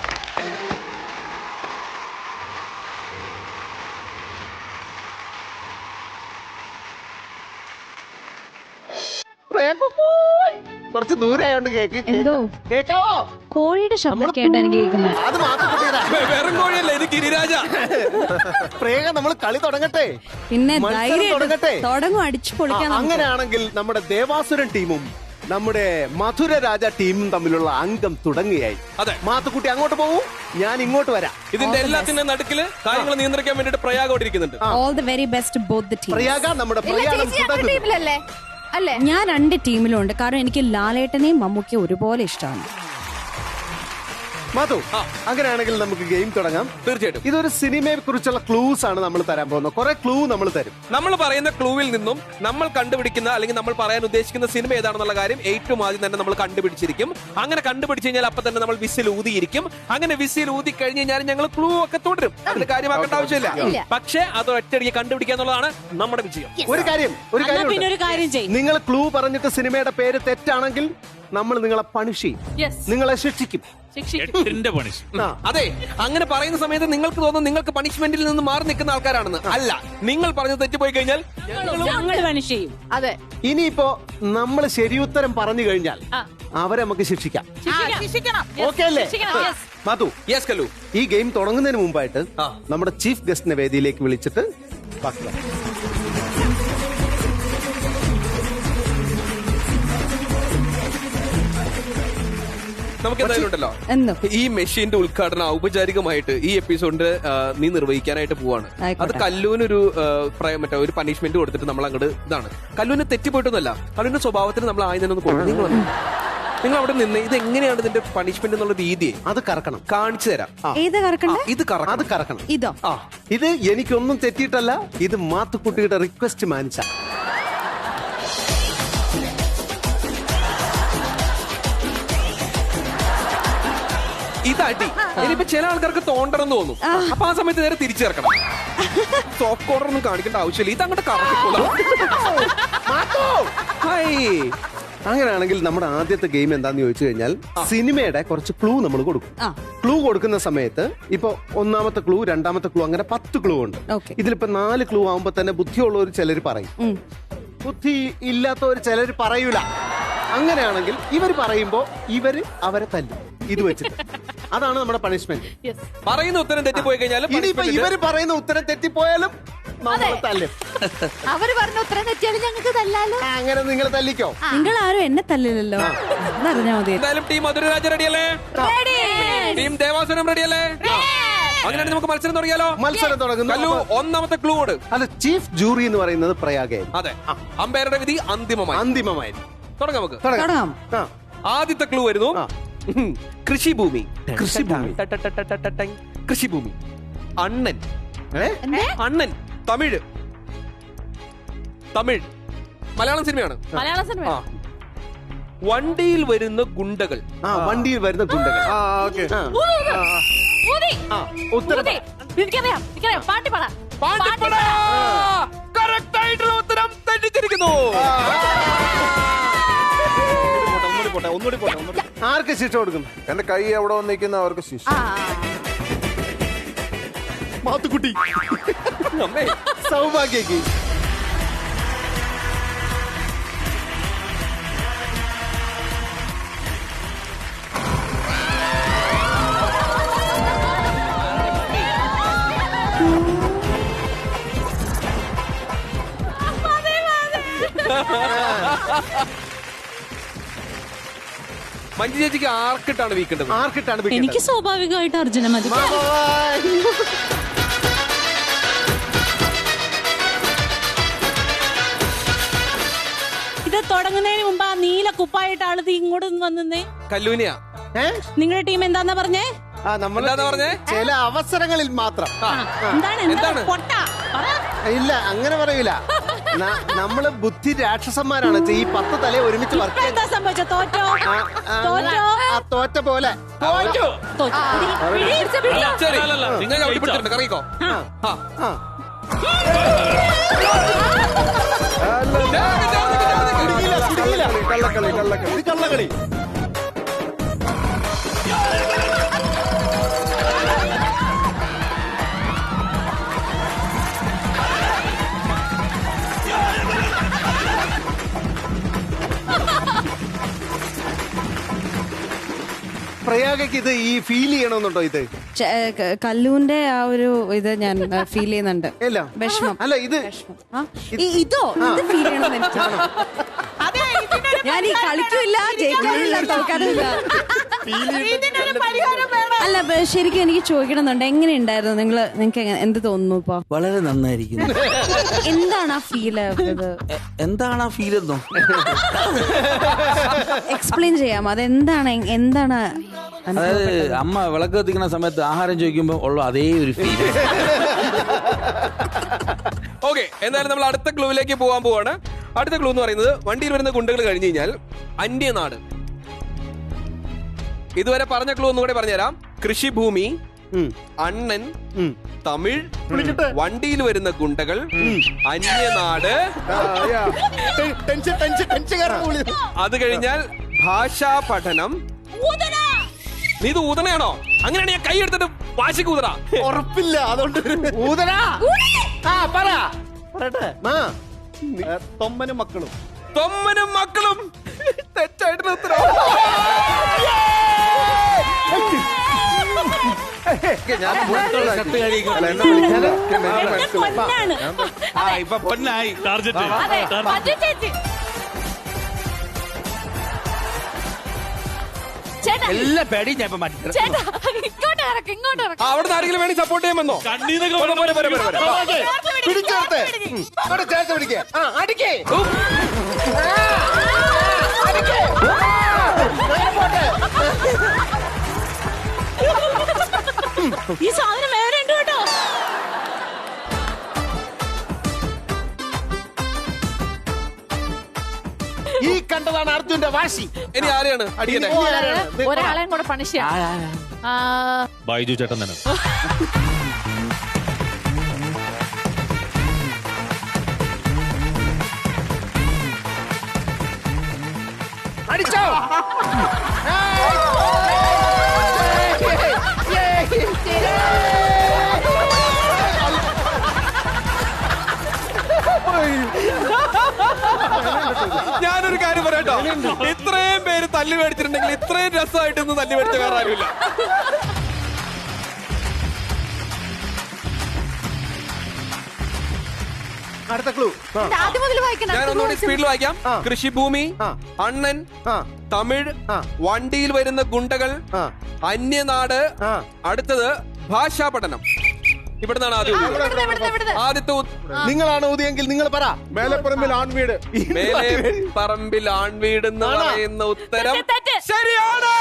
കുറച്ച് ദൂരെ ആയോണ്ട് കേക്ക്. എന്തോ കേക്കാവോ? കോഴിയുടെ ശബ്ദം കേട്ടാ എനിക്ക് കേൾക്കുന്നത്. അത് മാത്തുക്കുട്ടിയുടെ. വെറും കോഴിയല്ല, ഇത് ഗിരിരാജ. പ്രേഗ, നമ്മൾ കളി തുടങ്ങട്ടെ. പിന്നെ മത്സരം തുടങ്ങട്ടെ. തുടങ്ങും, അടിച്ചു പൊളിക്കാൻ. അങ്ങനെയാണെങ്കിൽ നമ്മുടെ ദേവാസുരൻ ടീമും നമ്മുടെ മധുര രാജ ടീമും തമ്മിലുള്ള അംഗം തുടങ്ങുകയായി. അതെ, മാത്തുക്കുട്ടി അങ്ങോട്ട് പോകൂ, ഞാൻ ഇങ്ങോട്ട് വരാം. ഇതിന്റെ എല്ലാത്തിന്റെ നടുക്കില് കാര്യങ്ങൾ നിയന്ത്രിക്കാൻ വേണ്ടിട്ട് പ്രയാഗ ഇവിടെ ഇരിക്കുന്നുണ്ട്. All the very best both the team. Prayaga, നമ്മുടെ പ്രയാണം തുടങ്ങുന്നു. ടീമിലല്ലേ? അല്ലേ? ഞാൻ 2 ടീമിലും ഉണ്ട്. കാരണം എനിക്ക് ലാലേട്ടനെയും മമ്മൂക്കയും ഒരുപോലെ ഇഷ്ടമാണ്. മാധു, അങ്ങനെയാണെങ്കിൽ നമുക്ക് ഗെയിം തുടങ്ങാം. തീർച്ചയായിട്ടും. ഇതൊരു സിനിമയെ കുറിച്ചുള്ള ക്ലൂസ് ആണ് നമ്മൾ തരാൻ പോകുന്നത്. കുറെ ക്ലൂ നമ്മൾ തരും. നമ്മൾ പറയുന്ന ക്ലൂവിൽ നിന്നും നമ്മൾ കണ്ടുപിടിക്കുന്ന അല്ലെങ്കിൽ നമ്മൾ പറയാൻ ഉദ്ദേശിക്കുന്ന സിനിമ ഏതാണെന്നുള്ള കാര്യം ഏറ്റവും ആദ്യം തന്നെ നമ്മൾ കണ്ടുപിടിച്ചിരിക്കും. അങ്ങനെ കണ്ടുപിടിച്ചു കഴിഞ്ഞാൽ അപ്പൊ തന്നെ നമ്മൾ വിസിൽ ഊതിയിരിക്കും. അങ്ങനെ വിസിൽ ഊതി കഴിഞ്ഞ് കഴിഞ്ഞാൽ ഞങ്ങൾ ക്ലൂ ഒക്കെ തുടരും. അതിൽ കാര്യമാക്കേണ്ട ആവശ്യമില്ല. പക്ഷേ അത് ഒറ്റയടിക്ക് കണ്ടുപിടിക്കുക എന്നുള്ളതാണ് നമ്മുടെ വിജയം. ഒരു കാര്യം പിന്നെ ഒരു കാര്യം ചെയ്യും. നിങ്ങൾ ക്ലൂ പറഞ്ഞിട്ട് സിനിമയുടെ പേര് തെറ്റാണെങ്കിൽ നമ്മൾ നിങ്ങളെ പണിഷ് ചെയ്യും, നിങ്ങളെ ശിക്ഷിക്കും. അതെ, അങ്ങനെ പറയുന്ന സമയത്ത് നിങ്ങൾക്ക് തോന്നുന്നു നിങ്ങൾക്ക് പണിഷ്മെന്റിൽ നിന്ന് മാറി നിൽക്കുന്ന ആൾക്കാരാണെന്ന്. അല്ല, നിങ്ങൾ പറഞ്ഞത് തെറ്റിപ്പോയി കഴിഞ്ഞാൽ ഞങ്ങൾ പണിഷ് ചെയ്യും. അതെ, ഇനിയിപ്പോ നമ്മൾ ശരിയുത്തരം പറഞ്ഞു കഴിഞ്ഞാൽ അവരെ നമുക്ക് ശിക്ഷിക്കാം. ഓക്കെ അല്ലേ മാധു? യെസ് കല്ലു. ഈ ഗെയിം തുടങ്ങുന്നതിന് മുമ്പായിട്ട് നമ്മുടെ ചീഫ് ഗസ്റ്റിനെ വേദിയിലേക്ക് വിളിച്ചിട്ട് ബാക്കി നമുക്ക് എന്തായാലും ഉണ്ടല്ലോ, ഈ മെഷീന്റെ ഉദ്ഘാടനം ഔപചാരികമായിട്ട് ഈ എപ്പിസോഡിന്റെ നീ നിർവഹിക്കാനായിട്ട് പോവാണ്. അത് കല്ലൂനൊരു മറ്റേ ഒരു പണിഷ്മെന്റ് കൊടുത്തിട്ട് നമ്മൾ അങ്ങോട്ട് ഇതാണ്. കല്ലൂന് തെറ്റിപ്പോയിട്ടൊന്നുമല്ല, കല്ലൂന്റെ സ്വഭാവത്തിന് നമ്മൾ ആദ്യം തന്നെ ഒന്ന് നിങ്ങൾ അവിടെ നിന്ന് ഇത് എങ്ങനെയാണ് ഇതിന്റെ പണിഷ്മെന്റ് എന്നുള്ള രീതി അത് കറക്കണം, കാണിച്ചു തരാം. ഇത് കറക്കണം. ഇതോ? ഇത് എനിക്കൊന്നും തെറ്റിയിട്ടല്ല, ഇത് മാത്തുക്കുട്ടിയുടെ റിക്വസ്റ്റ് മാനിച്ച. ഇതടി. ഇനിയിപ്പോ ചില ആൾക്കാർക്ക് തോണ്ടണം തോന്നും. അപ്പൊ ആ സമയത്ത് നേരെ തിരിച്ചിറക്കണം. സോഫ്റ്റ് കോർണർ ഒന്നും കാണിക്കേണ്ട ആവശ്യമില്ല, ഇത് അങ്ങോട്ട് കറക്കിക്കോളാം. അങ്ങനെയാണെങ്കിൽ നമ്മുടെ ആദ്യത്തെ ഗെയിം എന്താന്ന് ചോദിച്ചു കഴിഞ്ഞാൽ സിനിമയുടെ കുറച്ച് ക്ലൂ നമ്മൾ കൊടുക്കും. ക്ലൂ കൊടുക്കുന്ന സമയത്ത് ഇപ്പൊ 1ാമത്തെ ക്ലൂ, 2ാമത്തെ ക്ലൂ, അങ്ങനെ 10 ക്ലൂ ഉണ്ട്. ഇതിലിപ്പോ 4 ക്ലൂ ആവുമ്പോ തന്നെ ബുദ്ധിയുള്ളവർ ചിലർ പറയും, ബുദ്ധി ഇല്ലാത്തവർ ചിലർ പറയൂല. അങ്ങനെയാണെങ്കിൽ ഇവര് പറയുമ്പോ ഇവര് അവരെ തല്ലും ഇത് വെച്ചിട്ട്. അതാണ് നമ്മുടെ പണിഷ്മെന്റ്. പറയുന്ന ഉത്തരം തെറ്റിപ്പോയി കഴിഞ്ഞാലും ഇനിയിപ്പോ ഇവര് പറയുന്ന ഉത്തരം തെറ്റിപ്പോയാലും തല്ലും. അവര് പറഞ്ഞ ഉത്തരം തെറ്റിയാലും ഞങ്ങൾക്ക് തല്ലാലോ. അങ്ങനെ നിങ്ങൾ തല്ലിക്കോ. നിങ്ങൾ ആരും എന്നെ തല്ലില്ലല്ലോ, അതറിഞ്ഞാ മതി. എന്തായാലും ടീം മധുരരാജ റെഡിയല്ലേ? ടീം ദേവാസുരം റെഡിയല്ലേ? അങ്ങനെയാണെങ്കിൽ നമുക്ക് മത്സരം തുടങ്ങിയാലോ? മത്സരം തുടങ്ങുന്നു. 1ാമത്തെ ക്ലൂ ഉണ്ട്. അല്ല, ചീഫ് ജൂറി എന്ന് പറയുന്നത് പ്രയാഗയായി. അതെ, അമ്പയറുടെ വിധി അന്തിമമായി. തുടങ്ങാം നമുക്ക്. തുടങ്ങാം. ആദ്യത്തെ ക്ലൂ വരുന്നു. കൃഷിഭൂമി. കൃഷിഭൂമി. അണ്ണൻ. അണ്ണൻ. തമിഴ്. മലയാളം സിനിമയാണ്. മലയാള സിനിമ. വണ്ടിയിൽ വരുന്ന ഗുണ്ടകൾ. വണ്ടിയിൽ വരുന്ന ഗുണ്ടകൾ. ഉത്തരം എനിക്കറിയാം പാട്ടിപ്പാടാ. കറക്റ്റ് ആയിട്ടുള്ള ഉത്തരം തെറ്റിച്ചിരിക്കുന്നു. ഒന്നുകൂടി പോട്ടെ. ആർക്ക് ശിക്ഷ കൊടുക്കും? എന്റെ കൈ എവിടെ വന്നിരിക്കുന്ന അവർക്ക് ശിക്ഷ. മാത്തുക്കുട്ടി. സൗഭാഗ്യക്ക്. മഞ്ജു ചേച്ചിക്ക് ആർക്കിട്ടാണ് വീക്കേണ്ടത്? എനിക്ക് സ്വാഭാവികമായിട്ട് അർജുന മതി. ഇത് തുടങ്ങുന്നതിന് മുമ്പ് ആ നീല കുപ്പായിട്ട് ആളത് ഇങ്ങോട്ട് വന്നേ. കല്ലൂനിയാ. നിങ്ങളുടെ ടീം എന്താന്നാ പറഞ്ഞേ? ചില അവസരങ്ങളിൽ മാത്രം. എന്താണ് പൊട്ട? ഇല്ല, അങ്ങനെ പറയൂല. നമ്മള് ബുദ്ധി രാക്ഷസന്മാരാണ്. ഈ 10 തലയെ ഒരുമിച്ച് വർക്ക്. എന്താ സംഭവിച്ച? തോറ്റ പോലെ. ശരി, നിങ്ങൾ ചവിട്ടിപ്പിടിച്ചിട്ടുണ്ട്. കറിയിക്കോ. കള്ളക്കളി. പ്രയാഗയ്ക്ക് ഇത് ഈ ഫീൽ ചെയ്യണമെന്നുണ്ടോ? ഇത് കല്ലൂന്റെ ആ ഒരു ഇത് ഞാൻ ഫീൽ ചെയ്യുന്നുണ്ട്. ഇല്ല, വിഷമം. അല്ല, ഇത് ഇതോ ഇത് ഫീൽ ചെയ്യണമെന്ന് എനിക്ക്. ഞാൻ ഈ കളിക്കില്ല, ജയിക്കാനില്ല, തോക്കാനില്ല. അല്ല, ശരിക്കും എനിക്ക് ചോദിക്കണമെന്നുണ്ട്, എങ്ങനെയുണ്ടായിരുന്നു നിങ്ങൾക്ക് എന്ത് തോന്നുന്നു ഇപ്പൊ? വളരെ നന്നായിരിക്കുന്നു. എന്താണ് ആ ഫീല്? എന്താണ് ആ ഫീൽ എന്നോ എക്സ്പ്ലെയിൻ ചെയ്യാമോ? എന്താണ് അതായത് അമ്മ വിളക്ക് കത്തിക്കുന്ന സമയത്ത് ആഹാരം ചോദിക്കുമ്പോ ഉള്ള അതേ ഒരു ഫീൽ. ഓക്കെ, എന്തായാലും നമ്മൾ അടുത്ത ക്ലൂവിലേക്ക് പോകാൻ പോവാണ്. അടുത്ത ക്ലൂ എന്ന് പറയുന്നത് വണ്ടിയിൽ വരുന്ന ഗുണ്ടകൾ കഴിഞ്ഞു കഴിഞ്ഞാൽ അന്യനാട്. ഇതുവരെ പറഞ്ഞ ക്ലൂ ഒന്നുകൂടെ പറഞ്ഞുതരാം. കൃഷിഭൂമി, അണ്ണൻ, തമിഴ്, വണ്ടിയിൽ വരുന്ന ഗുണ്ടകൾ, അന്യനാട്. അത് കഴിഞ്ഞാൽ ഭാഷാ പഠനം. നീ ഇത് ഊതണയാണോ? അങ്ങനെയാണ് ഞാൻ കൈ എടുത്തിട്ട് വാശിക്ക് ഊതറ. ഉറപ്പില്ല, അതുകൊണ്ട് പറയട്ടെ. തൊമ്മനും മക്കളും. തെറ്റായിട്ടുള്ള ഉത്തരം. ഇപ്പൊ പൊന്നായി ടാർജറ്റ്. എല്ലാ പേടിയും ഞാൻ മാറ്റി. അവിടെ നിന്ന് ആരെങ്കിലും വേണമെങ്കിൽ സപ്പോർട്ട് ചെയ്യാമെന്നോ? പിടിച്ചേർത്ത് അവിടെ ചേർത്ത് പിടിക്കേ. അടിക്കേ. ഈ സാധനം വേറെ ഉണ്ട് കേട്ടോ. ഈ കണ്ടതാണ് അർജുന്റെ വാശി. ഇനി ആരെയാണ് അടിക്കുന്നത്? ഒരാളെയും കൂടെ പണിഷ് ചെയ്യാം. ബൈജു ചേട്ടൻ തന്നെ. അടിച്ചോ. ഞാനൊരു കാര്യം പറയട്ടോ, ഇത്രയും പേര് തല്ലി മേടിച്ചിട്ടുണ്ടെങ്കിൽ ഇത്രയും രസമായിട്ടൊന്നും തല്ലി മേടിച്ച വേറെ ആരുമില്ല. അടുത്ത ക്ലൂ ഞാൻ ഒന്നുകൂടി സ്പീഡിൽ വായിക്കാം. കൃഷിഭൂമി, അണ്ണൻ, തമിഴ്, വണ്ടിയിൽ വരുന്ന ഗുണ്ടകൾ, അന്യനാട്, അടുത്തത് ഭാഷാ പഠനം. ഇവിടുന്നാണ് ആദ്യത്തെ. നിങ്ങളാണ് ഊതിയെങ്കിൽ നിങ്ങൾ പറ. മേലെപ്പറമ്പിൽ ആൺവീട്. മേലെപ്പറമ്പിൽ ആൺവീട് എന്ന് പറയുന്ന ഉത്തരം ശരിയാണ്.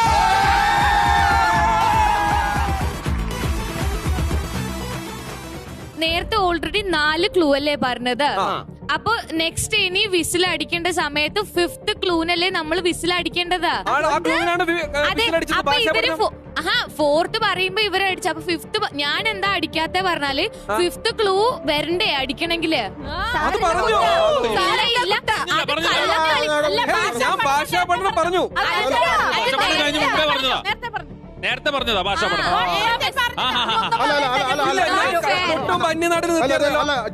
നേരത്തെ ഓൾറെഡി 4 ക്ലൂ അല്ലേ പറഞ്ഞത്? അപ്പൊ നെക്സ്റ്റ് ഇനി വിസിൽ അടിക്കേണ്ട സമയത്ത് 5th ക്ലൂനല്ലേ നമ്മൾ വിസിൽ അടിക്കേണ്ടത്? അപ്പൊ ഇവര് 4th പറയുമ്പോ ഇവരെ അടിച്ചു. അപ്പൊ 5th ഞാൻ എന്താ അടിക്കാത്ത പറഞ്ഞാല് 5th ക്ലൂ വരണ്ടേ അടിക്കണെങ്കില്? നേരത്തെ പറഞ്ഞതാ ഭാഷ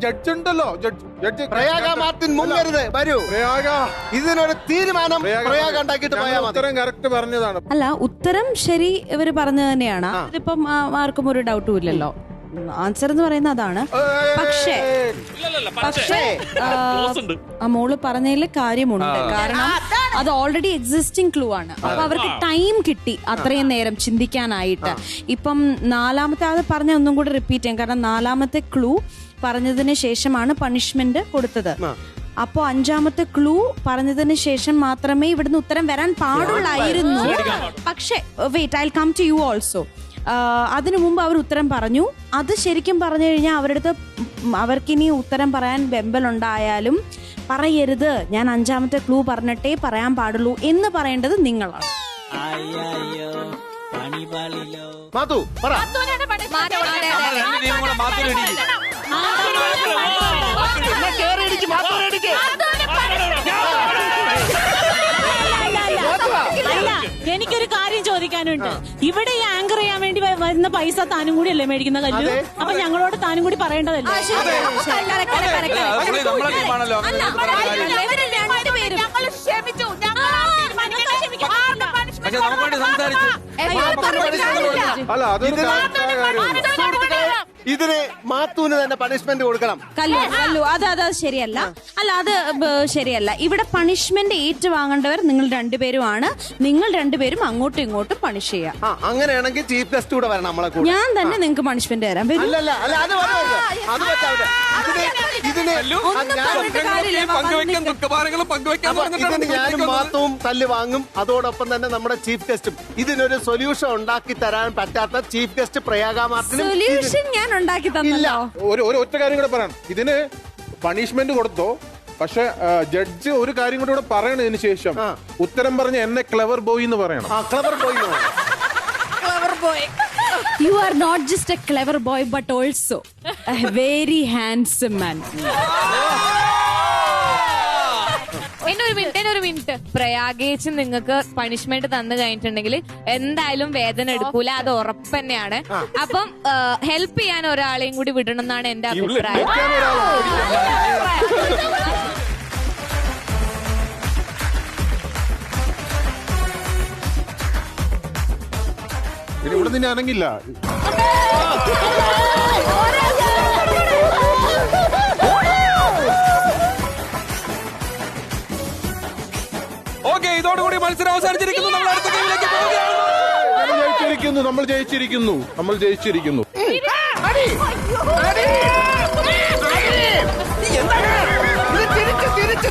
ജഡ്ജ് ഉണ്ടല്ലോ, ജഡ്ജ് പ്രയാഗ മാർട്ടിൻ മുങ്ങരുത്. വരൂ പ്രയാഗ, ഇതിനൊരു തീരുമാനം പ്രയാഗ ഉണ്ടാക്കിയിട്ട് പോയാൽ മതി. ഉത്തരം കറക്റ്റ് പറഞ്ഞതാണ്. അല്ല, ഉത്തരം ശരി ഇവര് പറഞ്ഞു തന്നെയാണ്. ഇതിപ്പം ആർക്കും ഒരു ഡൗട്ടും ഇല്ലല്ലോ. ആൻസർ എന്ന് പറയുന്നത് അതാണ്. പക്ഷേ മോള് പറഞ്ഞതിൽ കാര്യമുണ്ട്. കാരണം അത് ഓൾറെഡി എക്സിസ്റ്റിംഗ് ക്ലൂ ആണ്. അപ്പൊ അവർക്ക് ടൈം കിട്ടി അത്രയും നേരം ചിന്തിക്കാനായിട്ട്. ഇപ്പം 4ാമത്തെ അത് പറഞ്ഞ ഒന്നും കൂടി റിപ്പീറ്റ് ചെയ്യാം. കാരണം 4ാമത്തെ ക്ലൂ പറഞ്ഞതിന് ശേഷമാണ് പണിഷ്മെന്റ് കൊടുത്തത്. അപ്പോ 5ാമത്തെ ക്ലൂ പറഞ്ഞതിന് ശേഷം മാത്രമേ ഇവിടുന്ന് ഉത്തരം വരാൻ പാടുള്ളായിരുന്നു. പക്ഷേ wait, I will come to you also. അതിനു മുമ്പ് അവർ ഉത്തരം പറഞ്ഞു. അത് ശരിക്കും പറഞ്ഞു കഴിഞ്ഞാൽ അവരുടെ അടുത്ത് അവർക്കിനി ഉത്തരം പറയാൻ വെമ്പലുണ്ടായാലും പറയരുത്, ഞാൻ 5ാമത്തെ ക്ലൂ പറഞ്ഞിട്ടേ പറയാൻ പാടുള്ളൂ എന്ന് പറയേണ്ടത് നിങ്ങളാണ്. മാതു പറ. എനിക്കൊരു കാര്യം ചോദിക്കാനുണ്ട്. ഇവിടെ ഈ ആങ്കർ ചെയ്യാൻ വേണ്ടി വരുന്ന പൈസ താനും കൂടി അല്ലേ മേടിക്കുന്ന കല്ലു? അപ്പൊ ഞങ്ങളോട് താനും കൂടി പറയേണ്ടതല്ലേ? ഇതിന് മാത്തൂന് തന്നെ പണിഷ്മെന്റ് കൊടുക്കണം. കല്ലു അത് ശരിയല്ല. അല്ല, അത് ശരിയല്ല. ഇവിടെ പണിഷ്മെന്റ് ഏറ്റുവാങ്ങേണ്ടവർ നിങ്ങൾ രണ്ടുപേരുമാണ്. നിങ്ങൾ രണ്ടുപേരും അങ്ങോട്ടും ഇങ്ങോട്ടും പണിഷ് ചെയ്യാം. അങ്ങനെയാണെങ്കിൽ ചീഫ് ഗസ്റ്റ് കൂടെ വരണം നമ്മളെ കൂടെ. ഞാൻ തന്നെ നിങ്ങൾക്ക് പണിഷ്മെന്റ് തരാം. ഞാനും മാത്തവും തല്ല് വാങ്ങും. അതോടൊപ്പം തന്നെ നമ്മുടെ ചീഫ് ഗസ്റ്റും. ഇതിനൊരു സൊല്യൂഷൻ ഉണ്ടാക്കി തരാൻ പറ്റാത്ത ചീഫ് ഗസ്റ്റ് പ്രയാഗ മാർട്ടിനും സൊല്യൂഷൻ ഞാൻ ഉണ്ടാക്കി തന്നില്ല. ഒരു ഒറ്റ കാര്യം കൂടെ പറയണം. ഇതിന് പണിഷ്മെന്റ് കൊടുത്തോ, പക്ഷെ ജഡ്ജ് ഒരു കാര്യം കൂടെ പറയണം. ഇതിന് ശേഷം ഉത്തരം പറഞ്ഞ എന്നെ ക്ലവർ ബോയ് എന്ന് പറയണം. Clever boy. Clever boy. You are not just a clever boy, but also a very handsome man. ഒരു മിനിറ്റ്. പ്രയാഗേച്ച് നിങ്ങൾക്ക് പണിഷ്മെന്റ് തന്നു കഴിഞ്ഞിട്ടുണ്ടെങ്കിൽ എന്തായാലും വേദന എടുക്കൂല, അത് ഉറപ്പ് തന്നെയാണ്. അപ്പം ഹെൽപ്പ് ചെയ്യാൻ ഒരാളെയും കൂടി വിടണം എന്നാണ് എന്റെ അഭിപ്രായം. ഇവിടെ നിന്നെ അനങ്ങില്ല. ഓക്കെ, ഇതോടുകൂടി മത്സരം അവസാനിച്ചിരിക്കുന്നു. നമ്മൾ അടുത്ത ഗെയിമിലേക്ക് പോവുകയാണ്. നമ്മൾ ജയിച്ചിരിക്കുന്നു.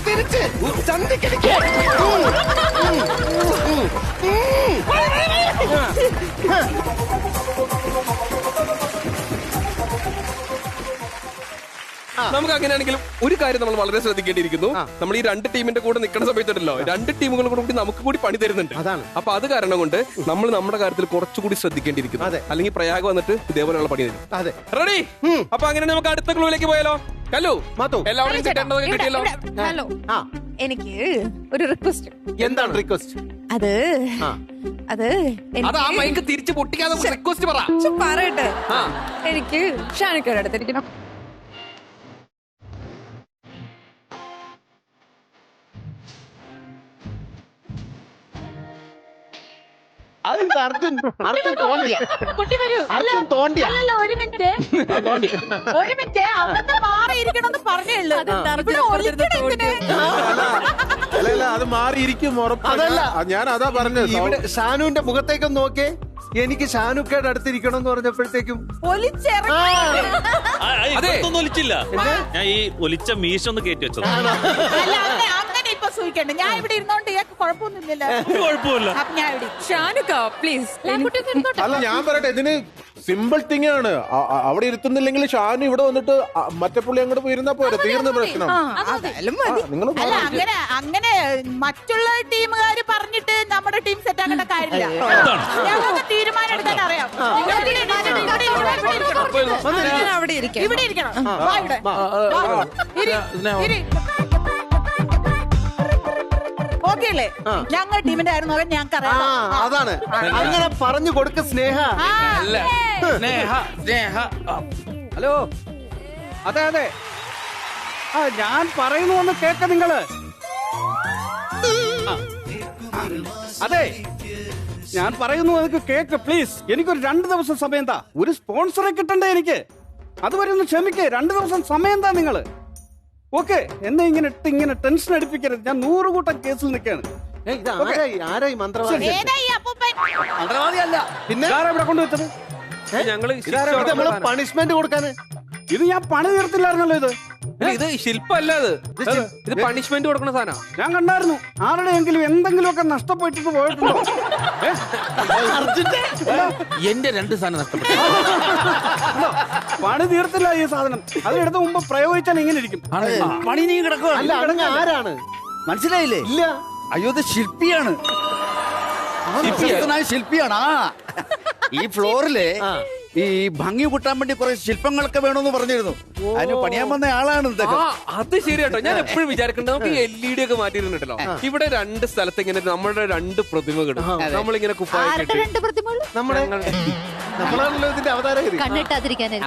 തിരിച്ച് ചന്തിക്കടിക്ക്. നമുക്ക് അങ്ങനെയാണെങ്കിലും ഒരു കാര്യം നമ്മൾ വളരെ ശ്രദ്ധിക്കേണ്ടിയിരിക്കുന്നു. നമ്മൾ ഈ 2 ടീമിന്റെ കൂടെ നിൽക്കുന്ന സമയത്തുണ്ടല്ലോ, 2 ടീമുകളും കൂടി നമുക്ക് കൂടി പണി തരുന്നുണ്ട്. അപ്പൊ അത് കാരണം കൊണ്ട് നമ്മൾ നമ്മുടെ കാര്യത്തിൽ കുറച്ചുകൂടി ശ്രദ്ധിക്കേണ്ടിയിരിക്കുന്നു. അല്ലെങ്കിൽ പ്രയാഗ വന്നിട്ട് ഇതേപോലെയുള്ള പണി തരും. റെഡി? അപ്പൊ അങ്ങനെ നമുക്ക് അടുത്ത ക്ലൂവിലേക്ക് പോയാലോ? കല്ലു, എല്ലാവരും കിട്ടിയല്ലോ. ഹലോ, എനിക്ക് ഒരു റിക്വസ്റ്റ്. എന്താണ് റിക്വസ്റ്റ്? അത് ആ മൈക്ക് തിരിച്ച് പൊട്ടിക്കാതെ റിക്വസ്റ്റ് പറയട്ടെ. എനിക്ക് ഷാനിക്കയുടെ അടുത്തിരിക്കണം. ഒരു മിനിറ്റ് മാറിയിരിക്കണമെന്ന് പറഞ്ഞുള്ളൂ. അല്ല, അത് മാറിയിരിക്കും ഉറപ്പല്ല. ഞാൻ അതാ പറഞ്ഞത്. ഇവിടെ ഷാനുവിന്റെ മുഖത്തേക്ക് നോക്കേ. എനിക്ക് ഷാനുക്കയുടെ അടുത്തിരിക്കണം എന്ന് പറഞ്ഞപ്പോഴത്തേക്കും ഒലിച്ചില്ല. ഞാൻ ഈ ഒലിച്ച മീശ ഒന്ന് കയറ്റി വെച്ചത്. അങ്ങനെ ഇപ്പൊ സൂഹിക്കണ്ട. ഞാൻ ഇവിടെ ഇരുന്നോണ്ട് ഇയാൾക്ക് കുഴപ്പമൊന്നുമില്ലല്ലോ. കുഴപ്പമില്ല. അപ്പൊ ഞാൻ ഇവിടെ ഷാനുക്ക പ്ലീസ് അല്ല ഞാൻ പറയട്ടെ, ഇതിന് സിമ്പിൾ തിങ് ആണ്. അവിടെ ഇരുത്തുന്നില്ലെങ്കിൽ ഷാനു ഇവിടെ വന്നിട്ട് മറ്റേ പുള്ളി അങ്ങോട്ട് പോയിരുന്നാ പോരെ, തീർന്ന പ്രശ്നം. നിങ്ങൾ അല്ല അങ്ങനെ മറ്റുള്ള ടീമുകാര് പറഞ്ഞിട്ട് നമ്മുടെ ടീം സെറ്റ് ആക്കേണ്ട കാര്യമില്ല. ഞങ്ങൾക്ക് തീരുമാനം എടുക്കാൻ അറിയാം. അവിടെ ഇരിക്കാം. ഇവിടെ ഇരിക്കണം. വാ ഇവിടെ. ഓക്കെ അല്ലേ? ഞങ്ങൾ ടീമിന്റെ ആയിരുന്നു ഞങ്ങൾക്ക് അറിയാം. അതാണ് അങ്ങനെ പറഞ്ഞു കൊടുക്ക സ്നേഹ. ഹലോ, അതെ അതെ, ഞാൻ പറയുന്നു ഒന്ന് കേക്ക നിങ്ങള്. അതെ, ഞാൻ പറയുന്നു അതൊക്കെ കേക്ക് പ്ലീസ്. എനിക്കൊരു 2 ദിവസം സമയം താ. ഒരു സ്പോൺസറെ കിട്ടണ്ടേ എനിക്ക്? അതുവരെ ഒന്ന് ക്ഷമിക്കേ. 2 ദിവസം സമയം താ നിങ്ങള്. ഓക്കെ, എന്നെ ഇങ്ങനെ ടെൻഷൻ അടിപ്പിക്കരുത്. ഞാൻ 100 കൂട്ടം കേസിൽ നിൽക്കാണ്. മന്ത്രവാദിയല്ല പിന്നെ ഇവിടെ കൊണ്ടുവച്ചത് ഞങ്ങള് പണിഷ്മെന്റ് കൊടുക്കാന്. ഇത് ഞാൻ പണി തീർത്തില്ലായിരുന്നല്ലോ. ഇത് ശില്പല്ല, ഇത് പണിഷ്മെന്റ് കൊടുക്കുന്ന സാധനം. ഞാൻ കണ്ടായിരുന്നു. ആരുടെയെങ്കിലും എന്തെങ്കിലുമൊക്കെ നഷ്ടപ്പെട്ടിട്ട് പോയിട്ടുണ്ടോ? എന്റെ 2 സാധനം നഷ്ടപ്പെട്ടു. പണി തീർത്തില്ല ഈ സാധനം. അതിനെടുത്ത് മുമ്പ് പ്രയോഗിച്ചാൽ ഇങ്ങനെ ഇരിക്കും. പണി നീ കിടക്കുക. ആരാണ് മനസ്സിലായില്ലേ? ഇല്ല. അയ്യോ, ഇത് ശില്പിയാണ്. ശില്പിയാണ്. ഈ ഫ്ലോറില് ഈ ഭംഗി കൂട്ടാൻ വേണ്ടി കുറെ ശില്പങ്ങളൊക്കെ വേണമെന്ന് പറഞ്ഞിരുന്നു. അതിന് പണിയാൻ വന്ന ആളാണ്. അത് ശരിയാട്ടോ. ഞാൻ എപ്പോഴും വിചാരിക്കേണ്ടത് നമുക്ക് LED ഒക്കെ മാറ്റിയിരുന്നിട്ടല്ലോ. ഇവിടെ 2 സ്ഥലത്ത് ഇങ്ങനെ നമ്മുടെ 2 പ്രതിമകൾ നമ്മളിങ്ങനെ നമ്മളാണല്ലോ ഇതിന്റെ അവതാരകര്.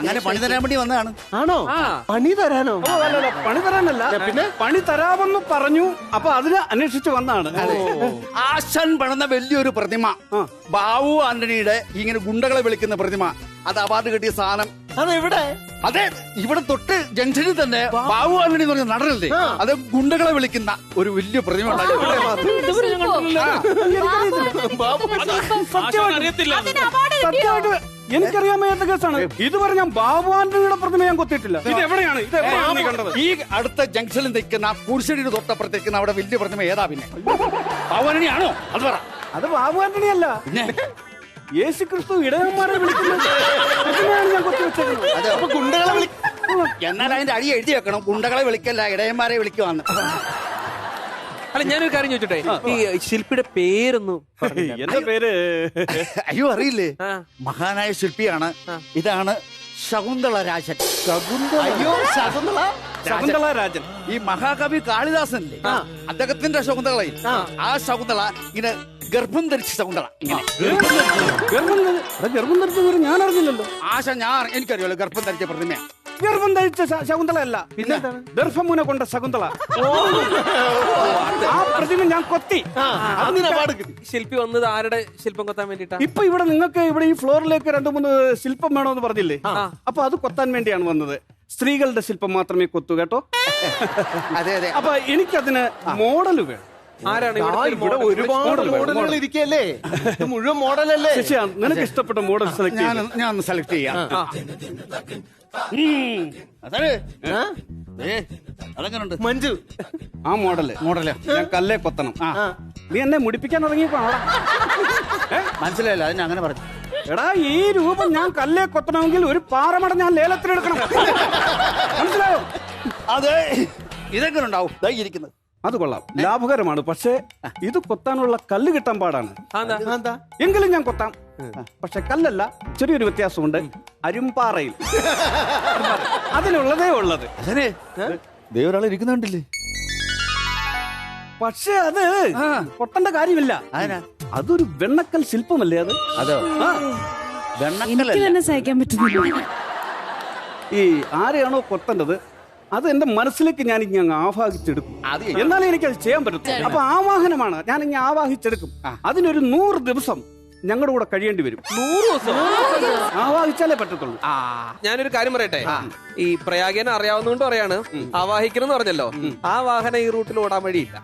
അങ്ങനെ പണി തരാൻ വേണ്ടി വന്നതാണ്. ആണോ? പണി തരാനോ? പണി തരാനല്ല, പിന്നെ പണി തരാമെന്ന് പറഞ്ഞു. അപ്പൊ അതിന് അന്വേഷിച്ച് വന്നാണ്. ആശാൻ പണിത വലിയൊരു പ്രതിമ, ബാബു ആന്റണിയുടെ ഇങ്ങനെ ഗുണ്ടകളെ വിളിക്കുന്ന പ്രതിമ. അത് അവാർഡ് കിട്ടിയ സാധനം. അതെവിടെ? അതെ, ഇവിടെ തൊട്ട് ജംഗ്ഷനിൽ തന്നെ ബാബു ആന്റണി എന്ന് പറഞ്ഞ നടനല്ലേ, അത് ഗുണ്ടകളെ വിളിക്കുന്ന ഒരു വലിയ പ്രതിമ സത്യമായിട്ട് എനിക്കറിയാൻ വയ്യാത്ത കേസാണ്. ഇതുവരെ ഞാൻ ബാബു ആന്റണിയുടെ പ്രതിമ ഞാൻ കൊത്തിയിട്ടില്ല. ഇത് എവിടെയാണ് കണ്ടത്? ഈ അടുത്ത ജംഗ്ഷനിൽ നിൽക്കുന്ന കുരിശടിയുടെ തൊട്ടപ്പുറത്തേക്കുന്ന അവിടെ വലിയ പ്രതിമ ഏതാ? പിന്നെ ബാബു ആന്റണി ആണോ? അത് പറ. അത് ബാബു ആന്റണി അല്ല, പിന്നെ യേശു ക്രിസ്തു ഇടയന്മാരെ വിളിക്കുന്നത് ഞാൻ കൊത്തിവെച്ചേക്കുന്നത്. ഗുണ്ടകളെ എന്നാൽ അതിന്റെ അടി എഴുതി വെക്കണം. ഗുണ്ടകളെ വിളിക്കല്ല, ഇടയന്മാരെ വിളിക്കുവാന്ന്. അല്ല, ഞാനൊരു കാര്യം ചോദിച്ചോട്ടെ, ഈ ശില്പിയുടെ പേരൊന്നും? എന്റെ പേര് അയ്യോ അറിയില്ലേ? മഹാനായ ശില്പിയാണ്. ഇതാണ് ശകുന്തള രാജൻ. ശകുന്തള രാജൻ. ഈ മഹാകവി കാളിദാസനല്ലേ, അദ്ദേഹത്തിന്റെ ശകുന്തളയിൽ ആ ശകുന്തള ഇങ്ങനെ ഗർഭം ധരിച്ച ശകുന്തള. ഗർഭം ധരിച്ചത് ഞാൻ അറിഞ്ഞില്ലല്ലോ. എനിക്കറിയാലോ ഗർഭം ധരിച്ച പ്രതിമ. ഗർഭം ധരിച്ച ശകുന്തള അല്ല, പിന്നെ ഗർഭമുന കൊണ്ട ശകുന്തള. ആ പ്രതിമ ഞാൻ കൊത്തി. ശില്പി വന്നത് ആരുടെ ശില്പം കൊത്താൻ വേണ്ടിട്ടാ? ഇപ്പൊ ഇവിടെ നിങ്ങൾക്ക് ഇവിടെ ഈ ഫ്ലോറിലേക്ക് 2-3 ശില്പം വേണമെന്ന് പറഞ്ഞില്ലേ? അപ്പൊ അത് കൊത്താൻ വേണ്ടിയാണ് വന്നത്. സ്ത്രീകളുടെ ശില്പം മാത്രമേ കൊത്തു, കേട്ടോ. അതെ അതെ. അപ്പൊ എനിക്കതിന് മോഡല് വേണം. ആരാണ് ഇവിടെ? ഒരുപാട് മോഡലുകൾ ഇരിക്കല്ലേ, മുഴുവൻ മോഡലല്ലേ? നിനക്ക് ഇഷ്ടപ്പെട്ട മോഡൽ സെലക്ട് ഞാൻ സെലക്ട് ചെയ്യാം. അതെങ്ങനുണ്ട് മഞ്ജു? ആ മോഡല് ഞാൻ കല്ലേ കൊത്തണം. നീ എന്നെ മുടിപ്പിക്കാൻ ഇറങ്ങിയപ്പോ മനസ്സിലായില്ല, അതിന് അങ്ങനെ പറഞ്ഞു. എടാ, ഈ രൂപം ഞാൻ കല്ലേ കൊത്തണമെങ്കിൽ ഒരു പാറമട ഞാൻ ലേലത്തിനെടുക്കണം. മനസ്സിലായോ? അതെ. ഇതെങ്ങനെ ഉണ്ടാവും ഇരിക്കുന്നത്? അത് കൊള്ളാം, ലാഭകരമാണ്. പക്ഷേ ഇത് കൊത്താനുള്ള കല്ല് കിട്ടാൻ പാടാണ്. എങ്കിലും ഞാൻ കൊത്താം. പക്ഷെ കല്ലല്ല, ചെറിയൊരു വ്യത്യാസമുണ്ട്. അരുമ്പാറയിൽ അതിനുള്ളതേ ഉള്ളത്. ഒരാൾ ഇരിക്കുന്നുണ്ടല്ലേ? പക്ഷെ അത് കൊട്ടേണ്ട കാര്യമില്ല. അതൊരു വെണ്ണക്കൽ ശില്പമല്ലേ അത്? വെണ്ണക്കൽ സഹിക്കാൻ പറ്റുന്നില്ല. ഈ ആരെയാണോ കൊത്തേണ്ടത് അത് എന്റെ മനസ്സിലേക്ക് ഞാൻ ഇങ്ങനെ ആവാഹിച്ചെടുക്കും. എന്നാലേ എനിക്കത് ചെയ്യാൻ പറ്റും. അപ്പൊ ആവാഹനമാണ്, ഞാൻ ഇങ്ങനെ ആവാഹിച്ചെടുക്കും. അതിനൊരു 100 ദിവസം ഞങ്ങളുടെ കൂടെ കഴിയേണ്ടി വരും. 100 ദിവസം ആവാഹിച്ചാലേ പറ്റത്തുള്ളൂ. ഞാനൊരു കാര്യം പറയട്ടെ, ഈ പ്രയാഗേനെ അറിയാവുന്നതുകൊണ്ട് പറയാണ്, ആവാഹിക്കണം എന്ന് പറഞ്ഞല്ലോ, ആ വാഹനം ഈ റൂട്ടിൽ ഓടാൻ വഴിയില്ല.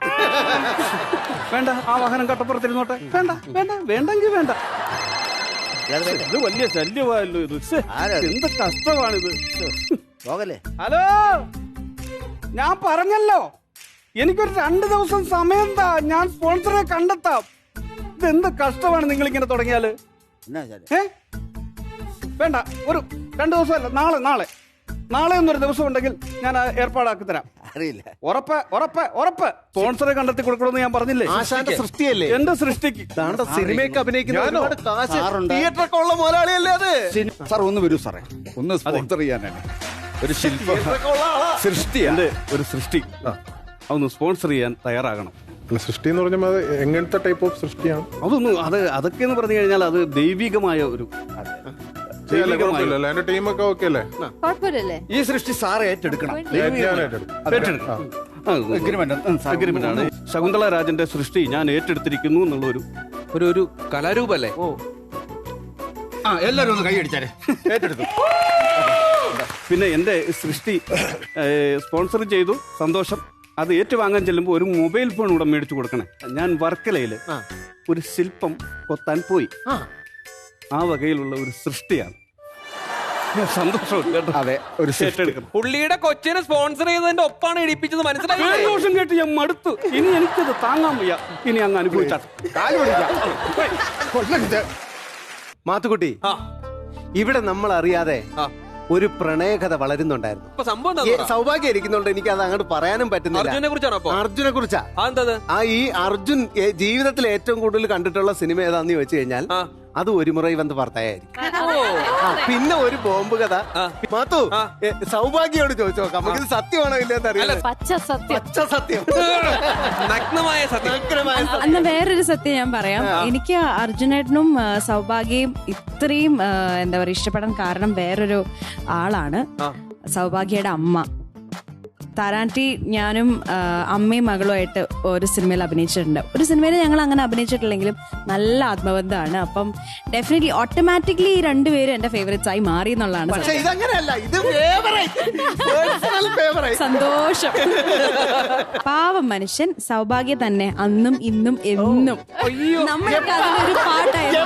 വേണ്ട, ആ വാഹനം കട്ടപ്പുറത്തിരുന്നോട്ടെ. വേണ്ട വേണ്ട വേണ്ടെങ്കിൽ വേണ്ട. ഇത് വലിയ ശല്യമായല്ലോ ഇത്. എന്ത് കഷ്ടമാണിത്. ഹലോ, ഞാൻ പറഞ്ഞല്ലോ എനിക്കൊരു 2 ദിവസം സമയം താ, ഞാൻ സ്പോൺസറെ കണ്ടെത്താം. ഇതെന്ത് കഷ്ടമാണ് നിങ്ങൾ ഇങ്ങനെ തുടങ്ങിയാല്. വേണ്ട, ഒരു 2 ദിവസമല്ല, നാളെ ഒന്നൊരു ദിവസം ഉണ്ടെങ്കിൽ ഞാൻ ഏർപ്പാടാക്കി തരാം. അറിയില്ല. ഉറപ്പ് സ്പോൺസറെ കണ്ടെത്തി കൊടുക്കണമെന്ന് ഞാൻ പറഞ്ഞില്ലേ. ആശാന്റെ സൃഷ്ടിയല്ലേ, എന്റെ സൃഷ്ടിക്ക്. സിനിമയൊക്കെ അഭിനയിക്കുന്ന തിയേറ്ററൊക്കെ ഉള്ള മുതലാളിയല്ലേ അത്. സാർ ഒന്ന് വരൂ സാറേ, ഒന്ന് സ്പോൺസർ ചെയ്യാനാണ്. ഒരു ശില്പ സൃഷ്ടിയാണ്, ഒരു സൃഷ്ടി. അതൊന്ന് സ്പോൺസർ ചെയ്യാൻ തയ്യാറാകണം. സൃഷ്ടി എന്ന് പറഞ്ഞാൽ എങ്ങനത്തെ ടൈപ്പ് ഓഫ് സൃഷ്ടിയാണ്? അതൊക്കെ എന്ന് പറഞ്ഞു കഴിഞ്ഞാൽ അത് ദൈവികമായ ഒരു എന്റെ ടീമൊക്കെ ഓക്കെ അല്ലേ? ഈ സൃഷ്ടി സാറ് ഏറ്റെടുക്കണം. അഗ്രിമെന്റ് ആണ്. ശകുന്തള രാജന്റെ സൃഷ്ടി ഞാൻ ഏറ്റെടുത്തിരിക്കുന്നു എന്നുള്ള ഒരു കലാരൂപല്ലേ? എല്ലാരും ഒന്ന് കൈയടിച്ചാരെ. ഏറ്റെടുത്തു. പിന്നെ എന്റെ സൃഷ്ടി സ്പോൺസർ ചെയ്തു, സന്തോഷം. അത് ഏറ്റുവാങ്ങാൻ ചെല്ലുമ്പോൾ ഒരു മൊബൈൽ ഫോൺ കൂടെ മേടിച്ചു കൊടുക്കണേ. ഞാൻ വർക്കലയില് ഒരു ശില്പം കൊത്താൻ പോയി. ആ വകയിലുള്ള ഒരു സൃഷ്ടിയാണ്. സന്തോഷം. അതെ, ഒരു പുള്ളിയുടെ കൊച്ചിനെ സ്പോൺസർ ചെയ്തതിന്റെ ഒപ്പാണ് ഇടിപ്പിച്ചത്, മനസ്സിലായി? സന്തോഷം കേട്ട് ഞാൻ മടുത്തു. ഇനി എനിക്കത് താങ്ങാൻ വയ്യ. ഇനി അങ്ങ് അനുഭവിച്ചാൽ മാത്തുക്കുട്ടി, ഇവിടെ നമ്മൾ അറിയാതെ ഒരു പ്രണയകഥ വളരുന്നുണ്ടായിരുന്നു. സൗഭാഗ്യം ഇരിക്കുന്നുണ്ട്, എനിക്ക് അത് അങ്ങോട്ട് പറയാനും പറ്റുന്നില്ല. അർജുനെ കുറിച്ചാ. ഈ അർജുൻ ജീവിതത്തിൽ ഏറ്റവും കൂടുതൽ കണ്ടിട്ടുള്ള സിനിമ ഏതാന്ന് ചോദിച്ചു കഴിഞ്ഞാൽ അത് ഒരു മുறை വന്ന് ഭർത്തായിരിക്കും. പിന്നെ ഒരു ബോംബ് കഥ. മാത്തു, സൗഭാഗ്യോട് ചോദിച്ചു നോക്കാം, നമുക്കിത് സത്യമാണോ ഇല്ലെന്ന് അറിയില്ല. പച്ച സത്യം. നഗ്നമായ സത്യം. അന്ന് വേറൊരു സത്യം ഞാൻ പറയാം. എനിക്ക് അർജുനേട്ടനും സൗഭാഗ്യയും ഇത്രയും എന്താ പറയുക ഇഷ്ടപ്പെടാൻ കാരണം വേറൊരു ആളാണ്. സൗഭാഗ്യയുടെ അമ്മ താരാട്ടി. ഞാനും അമ്മയും മകളുമായിട്ട് ഒരു സിനിമയിൽ അഭിനയിച്ചിട്ടുണ്ട്. ഒരു സിനിമയിൽ ഞങ്ങൾ അങ്ങനെ അഭിനയിച്ചിട്ടില്ലെങ്കിലും നല്ല ആത്മബന്ധമാണ്. അപ്പം ഡെഫിനറ്റ്ലി ഓട്ടോമാറ്റിക്കലി ഈ രണ്ടുപേരും എന്റെ ഫേവറേറ്റ്സ് ആയി മാറി എന്നുള്ളതാണ് സന്തോഷം. പാവം മനുഷ്യൻ സൗഭാഗ്യ തന്നെ അന്നും ഇന്നും എന്നും നമ്മളൊക്കെ അതിനൊരു പാട്ടായിട്ട്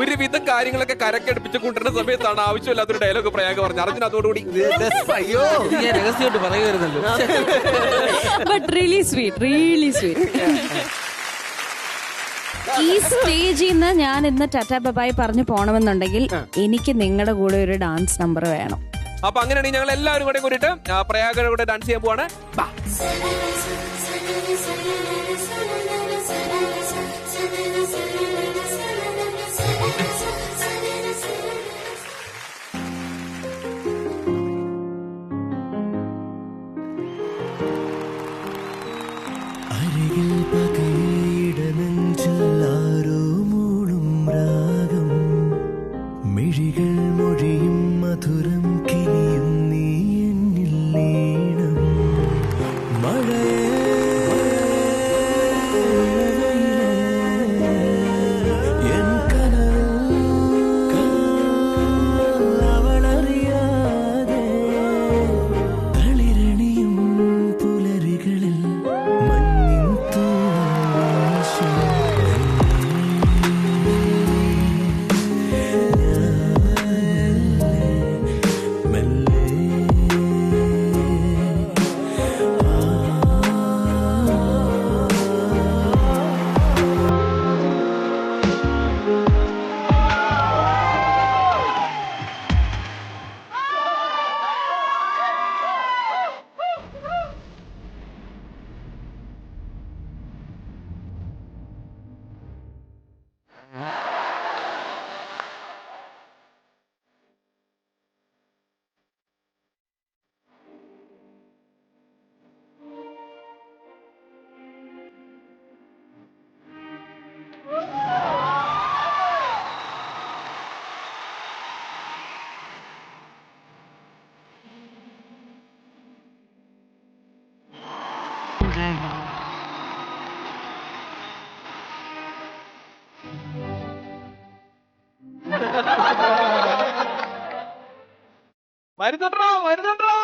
ഒരുവിധം കാര്യങ്ങളൊക്കെ കരക്കടുപ്പിച്ച് കൊണ്ടുവരുന്ന സമയത്താണ് ആവശ്യമില്ലാത്തൊരു ഡയലോഗ് പ്രയാഗം പറഞ്ഞു. അർജുൻ അതോടുകൂടി രഹസ്യമായിട്ട് പറയുമായിരുന്നല്ലോ. But really sweet. ഈ സ്റ്റേജിൽ നിന്ന് ഞാൻ ഇന്ന് ടാറ്റാ ബബായ് പറഞ്ഞു പോണമെന്നുണ്ടെങ്കിൽ എനിക്ക് നിങ്ങളുടെ കൂടെ ഒരു ഡാൻസ് നമ്പർ വേണം. അപ്പൊ അങ്ങനെയാണെങ്കിൽ ഞങ്ങൾ എല്ലാവരും കൂടെ കൂടിയിട്ട് പ്രയാഗയുടെ കൂടെ ഡാൻസ് ചെയ്യാൻ പോവാണ്. വരുന്നുണ്ടോ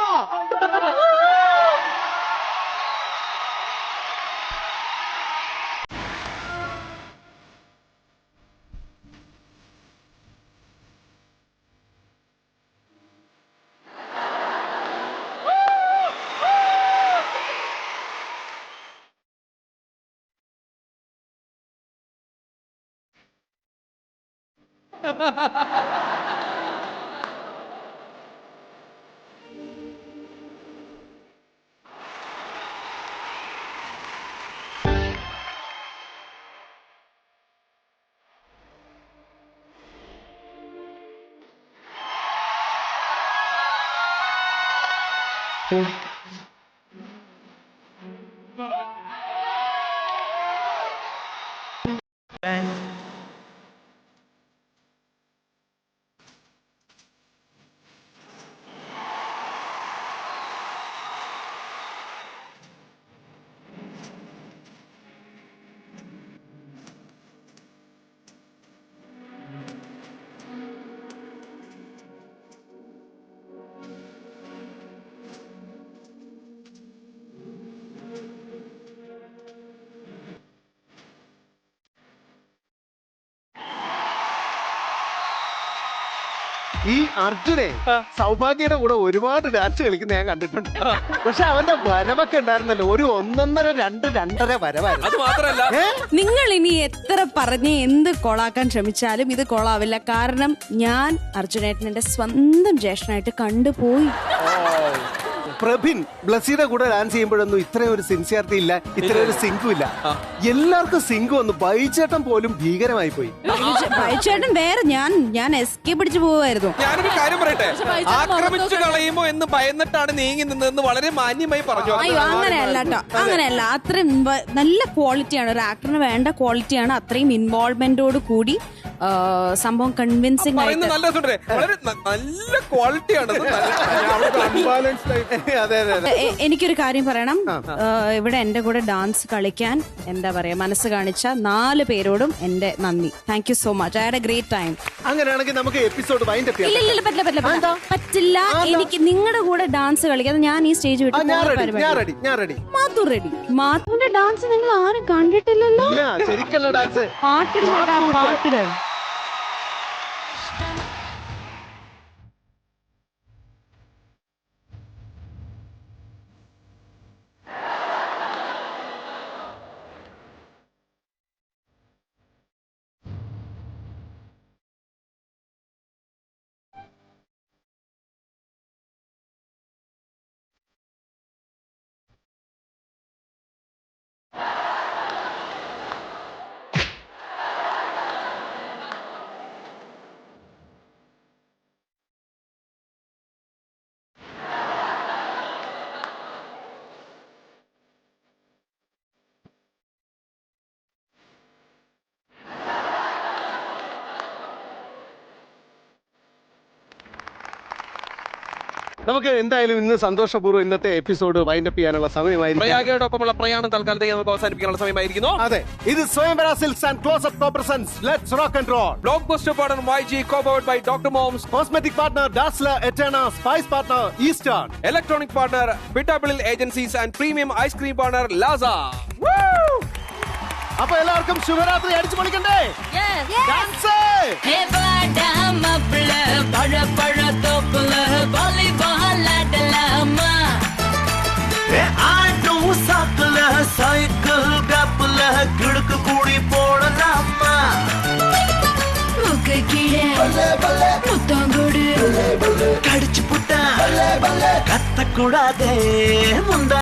ഈ അർജുനെ സൗഭാഗ്യയുടെ കൂടെ ഒരുപാട് ഡാൻസ് കളിക്കുന്ന ഞാൻ കണ്ടിട്ടുണ്ട്. പക്ഷെ അവന്റെ വരവൊക്കെ ഉണ്ടായിരുന്നല്ലോ, ഒരു 1.5 2.5 വരവായിരുന്നു. അത് മാത്രല്ല, നിങ്ങൾ ഇനി എത്ര പറഞ്ഞ് എന്ത് കൊളാക്കാൻ ശ്രമിച്ചാലും ഇത് കൊളാവില്ല. കാരണം ഞാൻ അർജുനേട്ടനെ സ്വന്തം ജ്യേഷ്ഠനായിട്ട് കണ്ടുപോയി. പ്രഭിൻ ബ്ലസ്സിയുടെ കൂടെ ഡാൻസ് ചെയ്യുമ്പോഴൊന്നും ഇത്രയും ഒരു സിൻസിയറിറ്റി ഇല്ല, ഇത്രയും ഒരു സിങ്കും ഇല്ല. എല്ലാവർക്കും സിങ്ക് വന്നു. ബൈചേട്ടൻ പോലും ഭീകരമായി പോയി. ബൈചേട്ടൻ വേറെ, ഞാൻ എസ്കേപ്പ് പിടിച്ചു പോവായിരുന്നു. ഞാനൊരു കാര്യം പറയട്ടെ, ആക്രമിച്ചു കളയുമോ എന്ന് ഭയന്നിട്ടാണ് നീങ്ങി നിന്നതെന്ന് വളരെ മാന്യമായി പറഞ്ഞു. അയ്യോ അങ്ങനെയല്ല കേട്ടോ, അങ്ങനെയല്ല. അത്രയും നല്ല ക്വാളിറ്റിയാണ്, ഒരു ആക്ടറിന് വേണ്ട ക്വാളിറ്റിയാണ്. അത്രയും ഇൻവോൾവ്മെന്റോട് കൂടി സംഭവം കൺവിൻസിംഗ് ആയിട്ട് നല്ല ക്വാളിറ്റിയാണ്. എനിക്കൊരു കാര്യം പറയണം, ഇവിടെ എന്റെ കൂടെ ഡാൻസ് കളിക്കാൻ എന്താ പറയാ മനസ്സ് കാണിച്ച 4 പേരോടും എന്റെ നന്ദി. Thank you so much. I had A great time. അങ്ങനെയാണെങ്കിൽ നമുക്ക് എപ്പിസോഡ് വൈൻഡ് അപ്പ് ചെയ്യാം. ഇല്ല പറ്റില്ല. എനിക്ക് നിങ്ങളുടെ കൂടെ ഡാൻസ് കളിക്കാതെ ഞാൻ ഈ സ്റ്റേജ് വിട്ടു. മാത്തൂർ റെഡി. മാത്തൂരിന്റെ ഡാൻസ് നിങ്ങൾ ആരും കണ്ടിട്ടില്ലല്ലോ. ശരിക്കുള്ള ഡാൻസ് പാട്ടിന് നമുക്ക് എന്തായാലും ഇന്ന് സന്തോഷപൂർവ്വം ഇന്നത്തെ എപ്പിസോഡ് വൈൻഡ് അപ്പ് ചെയ്യാനുള്ള സമയമായിരിക്കും. പ്രയാഗയോടൊപ്പമുള്ള പ്രയാണം തൽക്കാലത്തേക്ക് നമുക്ക് അവസാനിപ്പിക്കാനുള്ള സമയമായിരിക്കുന്നു. അതെ, ഇത് Swayamvara Silks and close up corporations let's rock and roll. Blockbuster partner YG, co-powered by Dr. Moms, cosmetic partner Dazzla Eterna, spice partner Eastern, electronic partner Pitabilil Agencies and premium ice cream partner Laza. അപ്പൊ എല്ലാവർക്കും ശുഭരാത്രി. അടിച്ചു പൊളിക്കണ്ടേ? Dance cycle ഗപ്പല കിടക്ക് കൂടി പോടലാമ്മ കടിച്ചു പുട്ട കത്തക്കൂടാതെ മുണ്ട